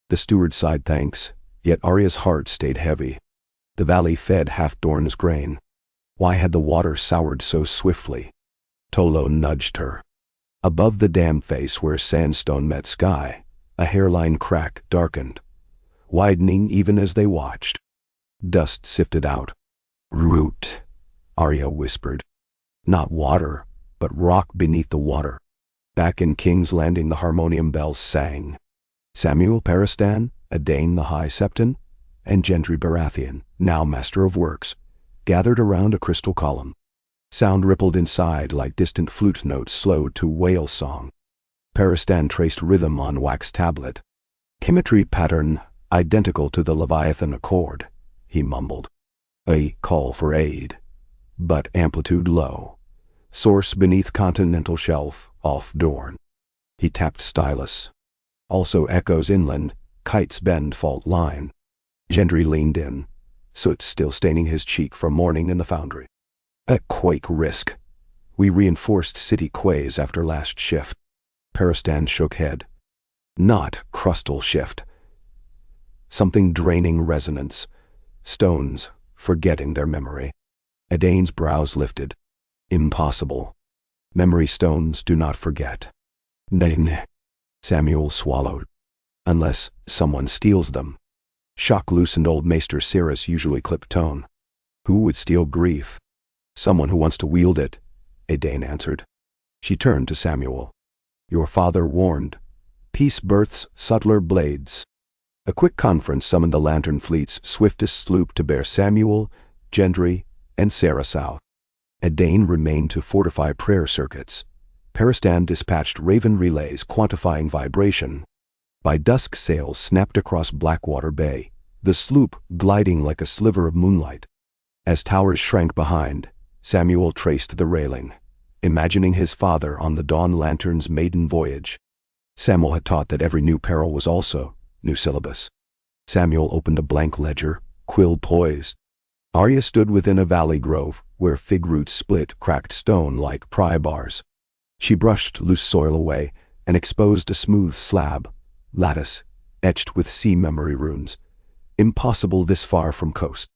The steward sighed thanks, yet Arya's heart stayed heavy. The valley fed Halfdorn's grain. Why had the water soured so swiftly? Tolo nudged her. Above the dam face where sandstone met sky, a hairline crack darkened, widening even as they watched. Dust sifted out. "Root," Arya whispered. "Not water, but rock beneath the water." Back in King's Landing the harmonium bells sang. Samuel Peristan, a Dane the High Septon, and Gendry Baratheon, now Master of Works, gathered around a crystal column. Sound rippled inside like distant flute notes slowed to whale song. Peristan traced rhythm on wax tablet. "Chemistry pattern identical to the Leviathan Accord," he mumbled. "A call for aid, but amplitude low. Source beneath continental shelf, off Dorne." He tapped stylus. "Also echoes inland, kites bend fault line." Gendry leaned in, soot still staining his cheek from morning in the foundry. "A quake risk. We reinforced city quays after last shift." Peristan shook head. "Not crustal shift. Something draining resonance. Stones, forgetting their memory." Edain's brows lifted. "Impossible. Memory stones do not forget." "Nay." Samuel swallowed. "Unless someone steals them." Shock loosened old Maester Sarah's usually clipped tone. "Who would steal grief?" "Someone who wants to wield it," Edain answered. She turned to Samuel. "Your father warned. Peace births subtler blades." A quick conference summoned the Lantern Fleet's swiftest sloop to bear Samuel, Gendry, and Sarah south. Edain remained to fortify prayer circuits. Peristan dispatched raven relays quantifying vibration. By dusk sails snapped across Blackwater Bay, the sloop gliding like a sliver of moonlight. As towers shrank behind, Samuel traced the railing, imagining his father on the Dawn Lantern's maiden voyage. Samuel had taught that every new peril was also new syllabus. Samuel opened a blank ledger, quill poised. Arya stood within a valley grove, where fig roots split cracked stone like pry bars. She brushed loose soil away and exposed a smooth slab, lattice, etched with sea memory runes. Impossible this far from coast.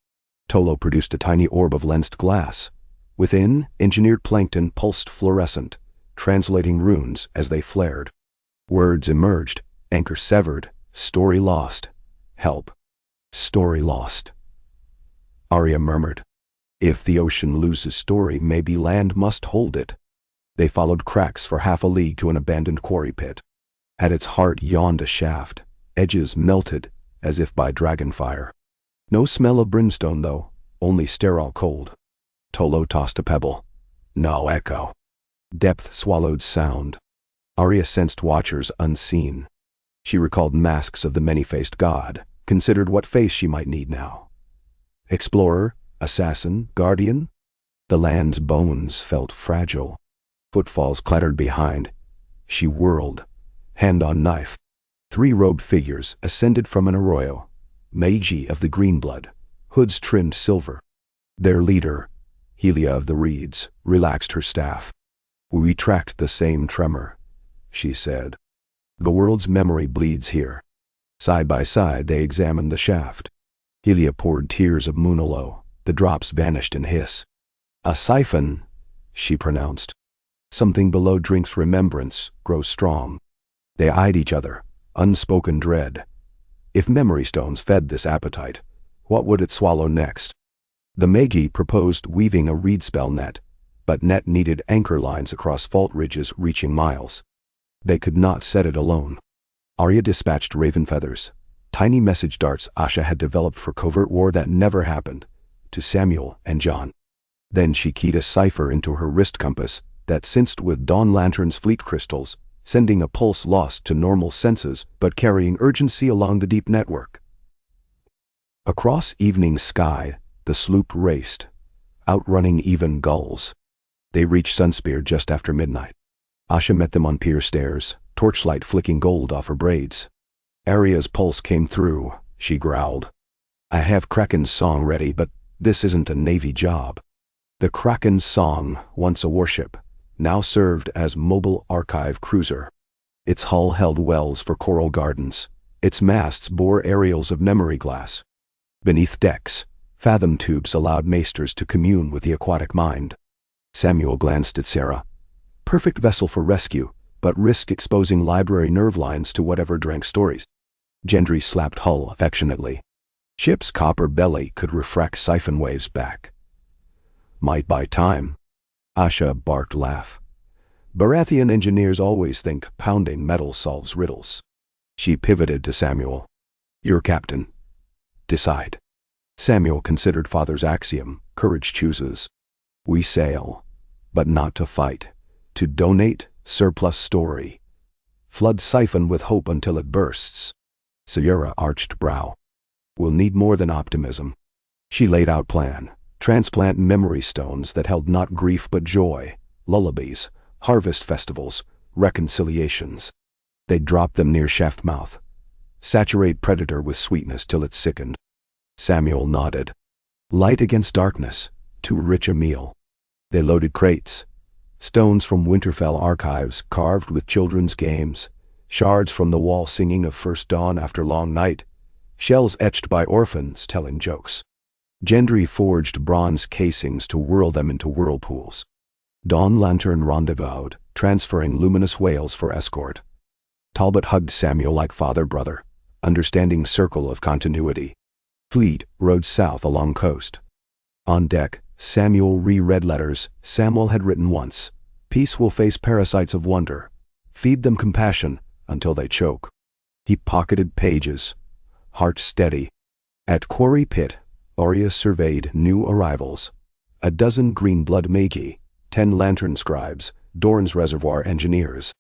Tolo produced a tiny orb of lensed glass. Within, engineered plankton pulsed fluorescent, translating runes as they flared. Words emerged, anchor severed, story lost. Help. Story lost. Arya murmured. If the ocean loses story, maybe land must hold it. They followed cracks for half a league to an abandoned quarry pit. At its heart yawned a shaft, edges melted as if by dragonfire. No smell of brimstone, though, only sterile cold. Tolo tossed a pebble. No echo. Depth swallowed sound. Arya sensed watchers unseen. She recalled masks of the many-faced god, considered what face she might need now. Explorer, assassin, guardian? The land's bones felt fragile. Footfalls clattered behind. She whirled, hand on knife. 3 robed figures ascended from an arroyo, magi of the green blood, hoods trimmed silver. Their leader, Helia of the Reeds, relaxed her staff. We tracked the same tremor, she said. The world's memory bleeds here. Side by side they examined the shaft. Helia poured tears of Moonalo. The drops vanished in hiss. A siphon, she pronounced. Something below drinks remembrance grows strong. They eyed each other, unspoken dread. If memory stones fed this appetite, what would it swallow next? The magi proposed weaving a reed spell net, but net needed anchor lines across fault ridges reaching miles. They could not set it alone. Arya dispatched raven feathers, tiny message darts Asha had developed for covert war that never happened, to Samuel and John. Then she keyed a cipher into her wrist compass that synced with Dawn Lantern's fleet crystals, sending a pulse lost to normal senses but carrying urgency along the deep network. Across evening sky, the sloop raced, outrunning even gulls. They reached Sunspear just after midnight. Asha met them on pier stairs, torchlight flicking gold off her braids. Arya's pulse came through, she growled. I have Kraken's song ready, but this isn't a Navy job. The Kraken's song, once a warship, now served as mobile archive cruiser. Its hull held wells for coral gardens. Its masts bore aerials of memory glass. Beneath decks, fathom tubes allowed maesters to commune with the aquatic mind. Samuel glanced at Sarah. Perfect vessel for rescue, but risk exposing library nerve lines to whatever drank stories. Gendry slapped hull affectionately. Ship's copper belly could refract siphon waves back. Might buy time. Asha barked laugh. Baratheon engineers always think pounding metal solves riddles. She pivoted to Samuel. You're captain. Decide. Samuel considered father's axiom, courage chooses. We sail, but not to fight. To donate, surplus story. Flood siphon with hope until it bursts. Sayura arched brow. We'll need more than optimism. She laid out plan. Transplant memory stones that held not grief but joy, lullabies, harvest festivals, reconciliations. They'd drop them near shaft mouth. Saturate predator with sweetness till it sickened. Samuel nodded. Light against darkness, too rich a meal. They loaded crates. Stones from Winterfell archives carved with children's games, shards from the wall singing of first dawn after long night, shells etched by orphans telling jokes. Gendry forged bronze casings to whirl them into whirlpools. Dawn Lantern rendezvoused, transferring luminous whales for escort. Talbot hugged Samuel like father-brother, understanding circle of continuity. Fleet rode south along coast. On deck, Samuel reread letters Samuel had written once. Peace will face parasites of wonder. Feed them compassion until they choke. He pocketed pages, heart steady. At Quarry Pit, Arya surveyed new arrivals. A dozen green blood magi, 10 lantern scribes, Dorne's reservoir engineers.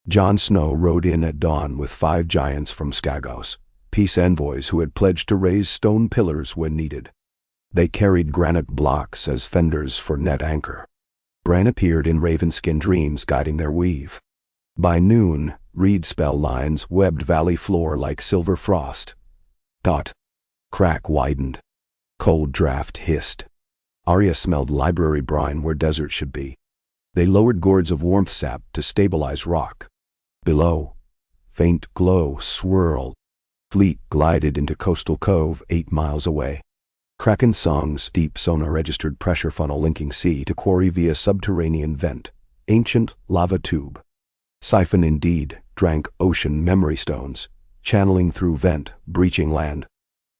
Jon Snow rode in at dawn with 5 giants from Skagos, peace envoys who had pledged to raise stone pillars when needed. They carried granite blocks as fenders for net anchor. Bran appeared in ravenskin dreams guiding their weave. By noon, reed spell lines webbed valley floor like silver frost. Dot. Crack widened. Cold draft hissed. Arya smelled library brine where desert should be. They lowered gourds of warmth sap to stabilize rock. Below, faint glow swirled. Fleet glided into Coastal Cove 8 miles away. Kraken songs, deep sonar-registered pressure funnel linking sea to quarry via subterranean vent, ancient lava tube. Siphon indeed, drank ocean memory stones, channeling through vent, breaching land.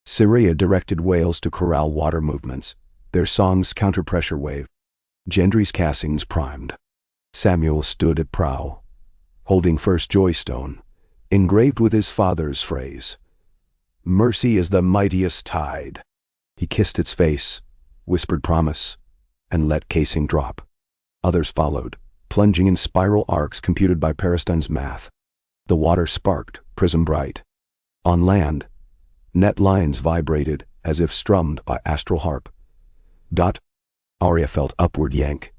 Syria directed whales to corral water movements, their songs counter-pressure wave. Gendry's castings primed. Samuel stood at prow, holding first joystone, engraved with his father's phrase. Mercy is the mightiest tide. He kissed its face, whispered promise, and let casing drop. Others followed, plunging in spiral arcs computed by Peristan's math. The water sparked, prism bright. On land, net lines vibrated as if strummed by astral harp. Arya felt upward yank.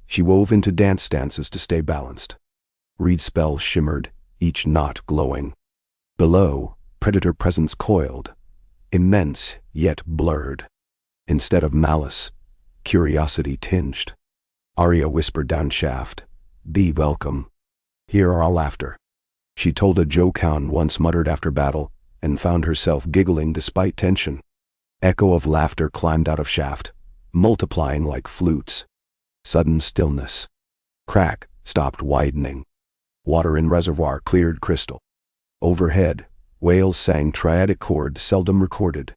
She wove into dance stances to stay balanced. Reed spells shimmered, each knot glowing. Below, predator presence coiled, immense yet blurred. Instead of malice, curiosity tinged. Arya whispered down shaft, "Be welcome. Here are our laughter." She told a joke Hound once muttered after battle, and found herself giggling despite tension. Echo of laughter climbed out of shaft, multiplying like flutes. Sudden stillness. Crack stopped widening. Water in reservoir cleared crystal. Overhead, whales sang triadic chords seldom recorded.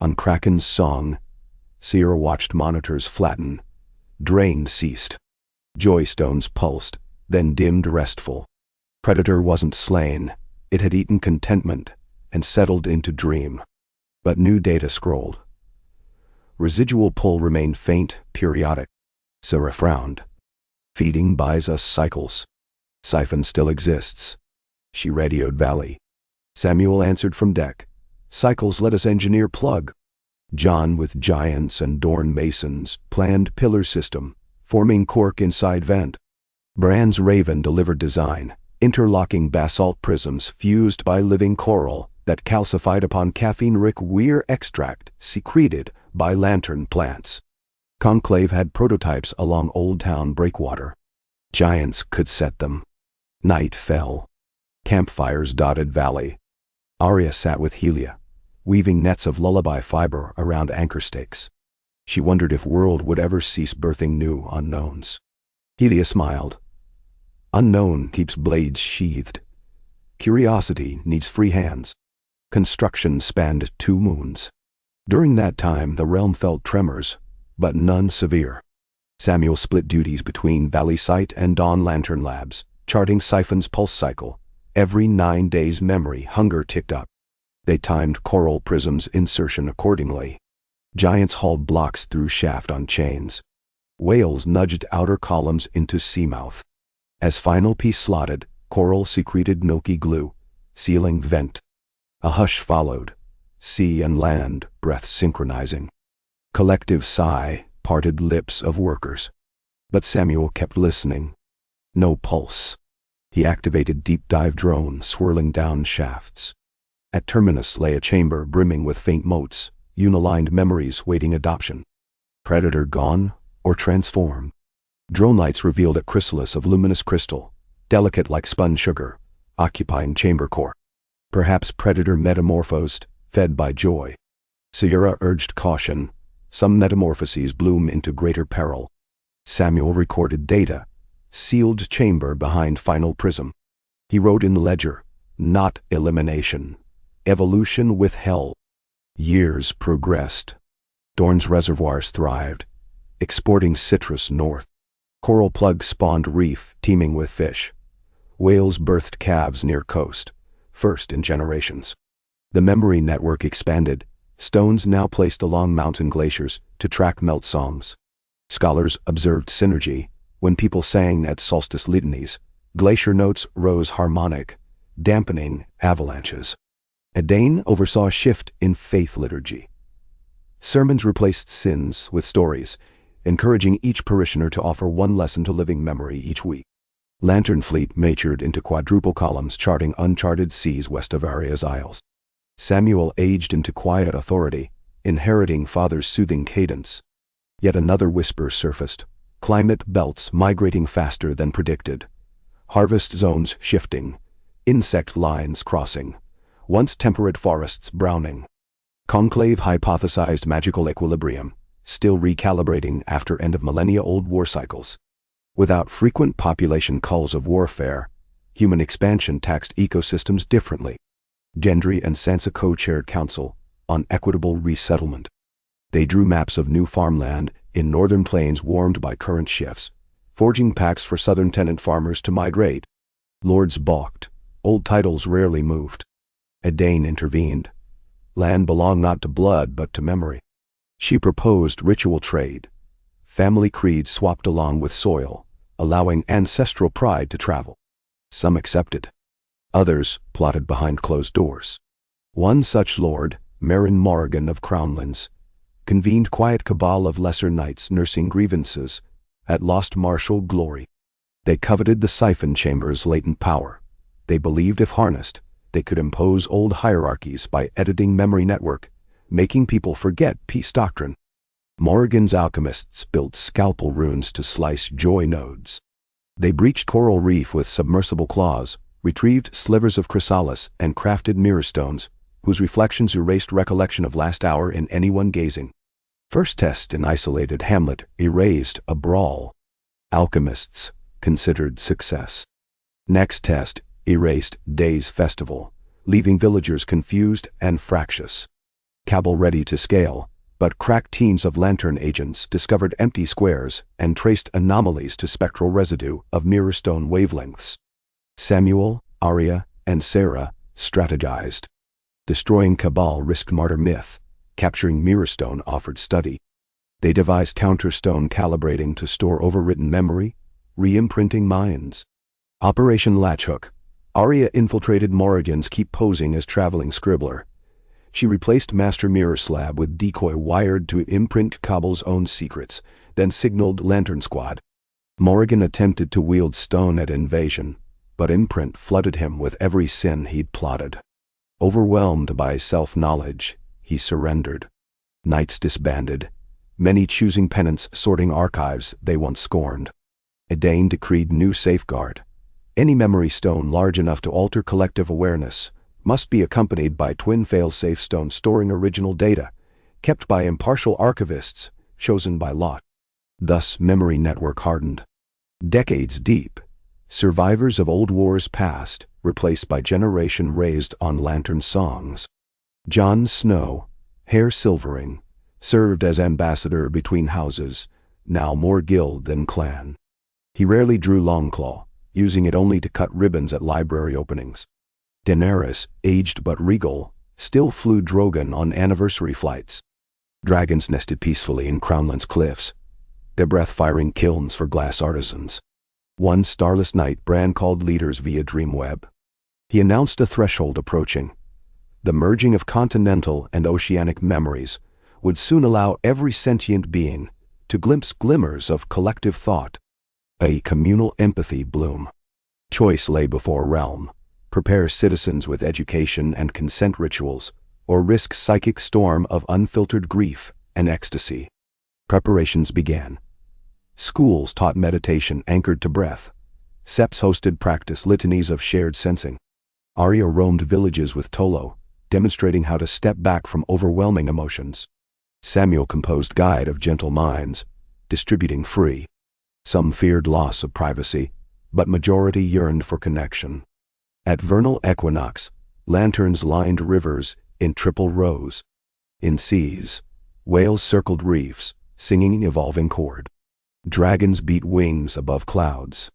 On Kraken's song, Seer watched monitors flatten. Drain ceased. Joystones pulsed, then dimmed restful. Predator wasn't slain. It had eaten contentment and settled into dream. But new data scrolled. Residual pull remained faint, periodic. Sarah frowned. Feeding buys us cycles. Siphon still exists. She radioed Valley. Samuel answered from deck. Cycles let us engineer plug. John with giants and Dorn masons planned pillar system, forming cork inside vent. Bran's Raven delivered design, interlocking basalt prisms fused by living coral that calcified upon caffeine-rich weir extract secreted by lantern plants. Conclave had prototypes along Old Town breakwater. Giants could set them. Night fell. Campfires dotted valley. Arya sat with Helia, weaving nets of lullaby fiber around anchor stakes. She wondered if world would ever cease birthing new unknowns. Helia smiled. Unknown keeps blades sheathed. Curiosity needs free hands. Construction spanned 2 moons. During that time the realm felt tremors, but none severe. Samuel split duties between Valley Site and Dawn Lantern Labs, charting Siphon's pulse cycle. Every 9 days memory hunger ticked up. They timed coral prisms insertion accordingly. Giants hauled blocks through shaft on chains. Whales nudged outer columns into seamouth. As final piece slotted, coral secreted milky glue, sealing vent. A hush followed, sea and land breaths synchronizing. Collective sigh, parted lips of workers. But Samuel kept listening. No pulse. He activated deep dive drone swirling down shafts. At terminus lay a chamber brimming with faint motes, unilined memories waiting adoption. Predator gone or transformed? Drone lights revealed a chrysalis of luminous crystal, delicate like spun sugar, occupying chamber core. Perhaps predator metamorphosed, fed by joy. Sierra urged caution. Some metamorphoses bloom into greater peril. Samuel recorded data. Sealed chamber behind final prism. He wrote in the ledger, not elimination. Evolution with hell. Years progressed. Dorn's reservoirs thrived, exporting citrus north. Coral plug spawned reef teeming with fish. Whales birthed calves near coast, first in generations. The memory network expanded, stones now placed along mountain glaciers to track melt songs. Scholars observed synergy. When people sang at solstice litanies, glacier notes rose harmonic, dampening avalanches. Edane oversaw a shift in faith liturgy. Sermons replaced sins with stories, encouraging each parishioner to offer one lesson to living memory each week. Lantern fleet matured into quadruple columns charting uncharted seas west of Arya's Isles. Samuel aged into quiet authority, inheriting father's soothing cadence. Yet another whisper surfaced. Climate belts migrating faster than predicted. Harvest zones shifting. Insect lines crossing. Once temperate forests browning. Conclave hypothesized magical equilibrium, still recalibrating after end-of-millennia-old war cycles. Without frequent population culls of warfare, human expansion taxed ecosystems differently. Gendry and Sansa co-chaired council on equitable resettlement. They drew maps of new farmland in northern plains warmed by current shifts, forging pacts for southern tenant farmers to migrate. Lords balked, old titles rarely moved. Edain intervened. Land belonged not to blood but to memory. She proposed ritual trade. Family creeds swapped along with soil, allowing ancestral pride to travel. Some accepted. Others plotted behind closed doors. One such lord, Meryn Morrigan of Crownlands, convened quiet cabal of lesser knights nursing grievances at lost martial glory. They coveted the siphon chamber's latent power. They believed if harnessed, they could impose old hierarchies by editing memory network, making people forget peace doctrine. Morrigan's alchemists built scalpel runes to slice joy nodes. They breached coral reef with submersible claws, retrieved slivers of chrysalis, and crafted mirror stones, whose reflections erased recollection of last hour in anyone gazing. First test in isolated hamlet erased a brawl. Alchemists considered success. Next test erased day's festival, leaving villagers confused and fractious. Cabal ready to scale, but cracked teams of lantern agents discovered empty squares and traced anomalies to spectral residue of mirrorstone wavelengths. Samuel, Arya, and Sarah strategized. Destroying Cabal risked martyr myth. Capturing Mirrorstone offered study. They devised counterstone calibrating to store overwritten memory, re-imprinting minds. Operation Latchhook. Arya infiltrated Morrigan's keep posing as traveling scribbler. She replaced Master Mirror Slab with decoy wired to imprint Cabal's own secrets, then signaled Lantern Squad. Morrigan attempted to wield stone at invasion, but imprint flooded him with every sin he'd plotted. Overwhelmed by self-knowledge, he surrendered. Knights disbanded, many choosing penance sorting archives they once scorned. Edain decreed new safeguard. Any memory stone large enough to alter collective awareness must be accompanied by twin fail-safe stones storing original data, kept by impartial archivists, chosen by lot. Thus memory network hardened. Decades deep, survivors of old wars past, replaced by generation raised on lantern songs. Jon Snow, hair silvering, served as ambassador between houses, now more guild than clan. He rarely drew Longclaw, using it only to cut ribbons at library openings. Daenerys, aged but regal, still flew Drogon on anniversary flights. Dragons nested peacefully in Crownlands cliffs, their breath-firing kilns for glass artisans. One starless night Bran called leaders via Dreamweb. He announced a threshold approaching. The merging of continental and oceanic memories would soon allow every sentient being to glimpse glimmers of collective thought. A communal empathy bloom. Choice lay before realm. Prepare citizens with education and consent rituals, or risk psychic storm of unfiltered grief and ecstasy. Preparations began. Schools taught meditation anchored to breath. Seps hosted practice litanies of shared sensing. Arya roamed villages with Tolo, demonstrating how to step back from overwhelming emotions. Samuel composed Guide of Gentle Minds, distributing free. Some feared loss of privacy, but majority yearned for connection. At vernal equinox, lanterns lined rivers in triple rows. In seas, whales circled reefs, singing evolving chord. Dragons beat wings above clouds.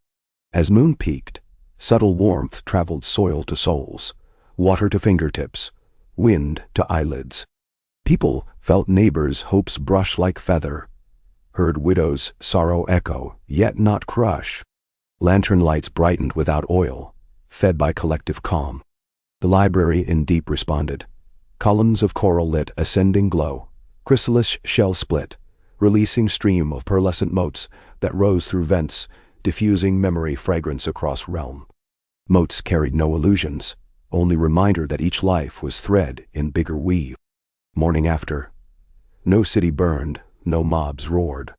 As moon peaked, subtle warmth traveled soil to souls, water to fingertips, wind to eyelids. People felt neighbors' hopes brush like feather, heard widows' sorrow echo, yet not crush. Lantern lights brightened without oil, fed by collective calm. The library in deep responded. Columns of coral lit ascending glow, chrysalis shell split, releasing stream of pearlescent motes that rose through vents, diffusing memory fragrance across realm. Motes carried no illusions, only reminder that each life was thread in bigger weave. Morning after, no city burned, no mobs roared.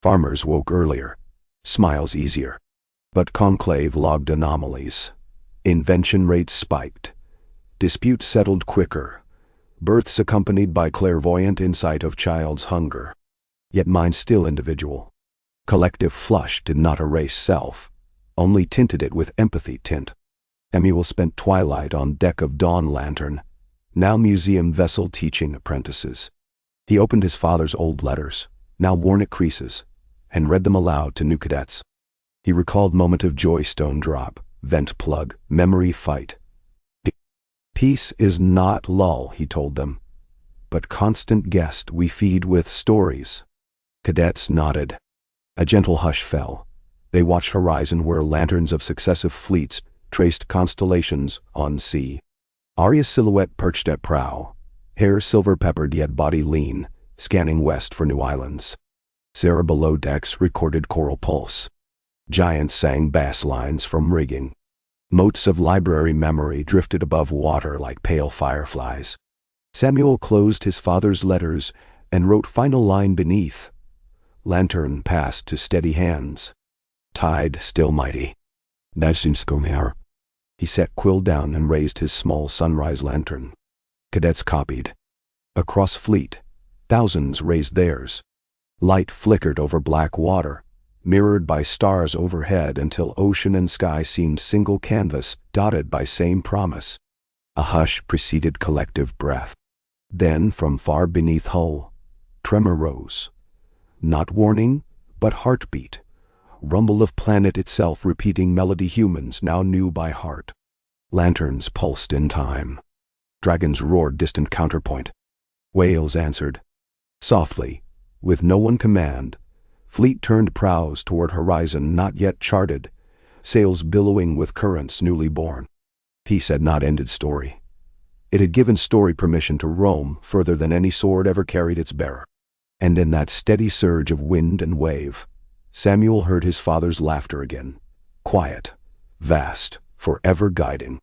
Farmers woke earlier, smiles easier. But Conclave logged anomalies. Invention rates spiked. Disputes settled quicker. births accompanied by clairvoyant insight of child's hunger. Yet mine still individual. Collective flush did not erase self, only tinted it with empathy tint. Samuel spent twilight on deck of dawn lantern, now museum vessel teaching apprentices. He opened his father's old letters, now worn at creases, and read them aloud to new cadets. He recalled moment of joy, stone drop, vent plug, memory fight. Peace is not lull, he told them, but constant guest we feed with stories. Cadets nodded. A gentle hush fell. They watched horizon where lanterns of successive fleets traced constellations on sea. Arya's silhouette perched at prow, hair silver-peppered yet body lean, scanning west for new islands. Sarah below decks recorded choral pulse. Giants sang bass lines from rigging. Motes of library memory drifted above water like pale fireflies. Samuel closed his father's letters and wrote final line beneath. Lantern passed to steady hands. Tide still mighty. He set quill down and raised his small sunrise lantern. Cadets copied. Across fleet, thousands raised theirs. Light flickered over black water, mirrored by stars overhead until ocean and sky seemed single canvas dotted by same promise. A hush preceded collective breath. Then, from far beneath hull, tremor rose. Not warning, but heartbeat. Rumble of planet itself repeating melody humans now knew by heart. Lanterns pulsed in time. Dragons roared distant counterpoint. Whales answered. Softly, with no one command, fleet turned prows toward horizon not yet charted, sails billowing with currents newly born. Peace had not ended story. It had given story permission to roam further than any sword ever carried its bearer. And in that steady surge of wind and wave, Samuel heard his father's laughter again, quiet, vast, forever guiding.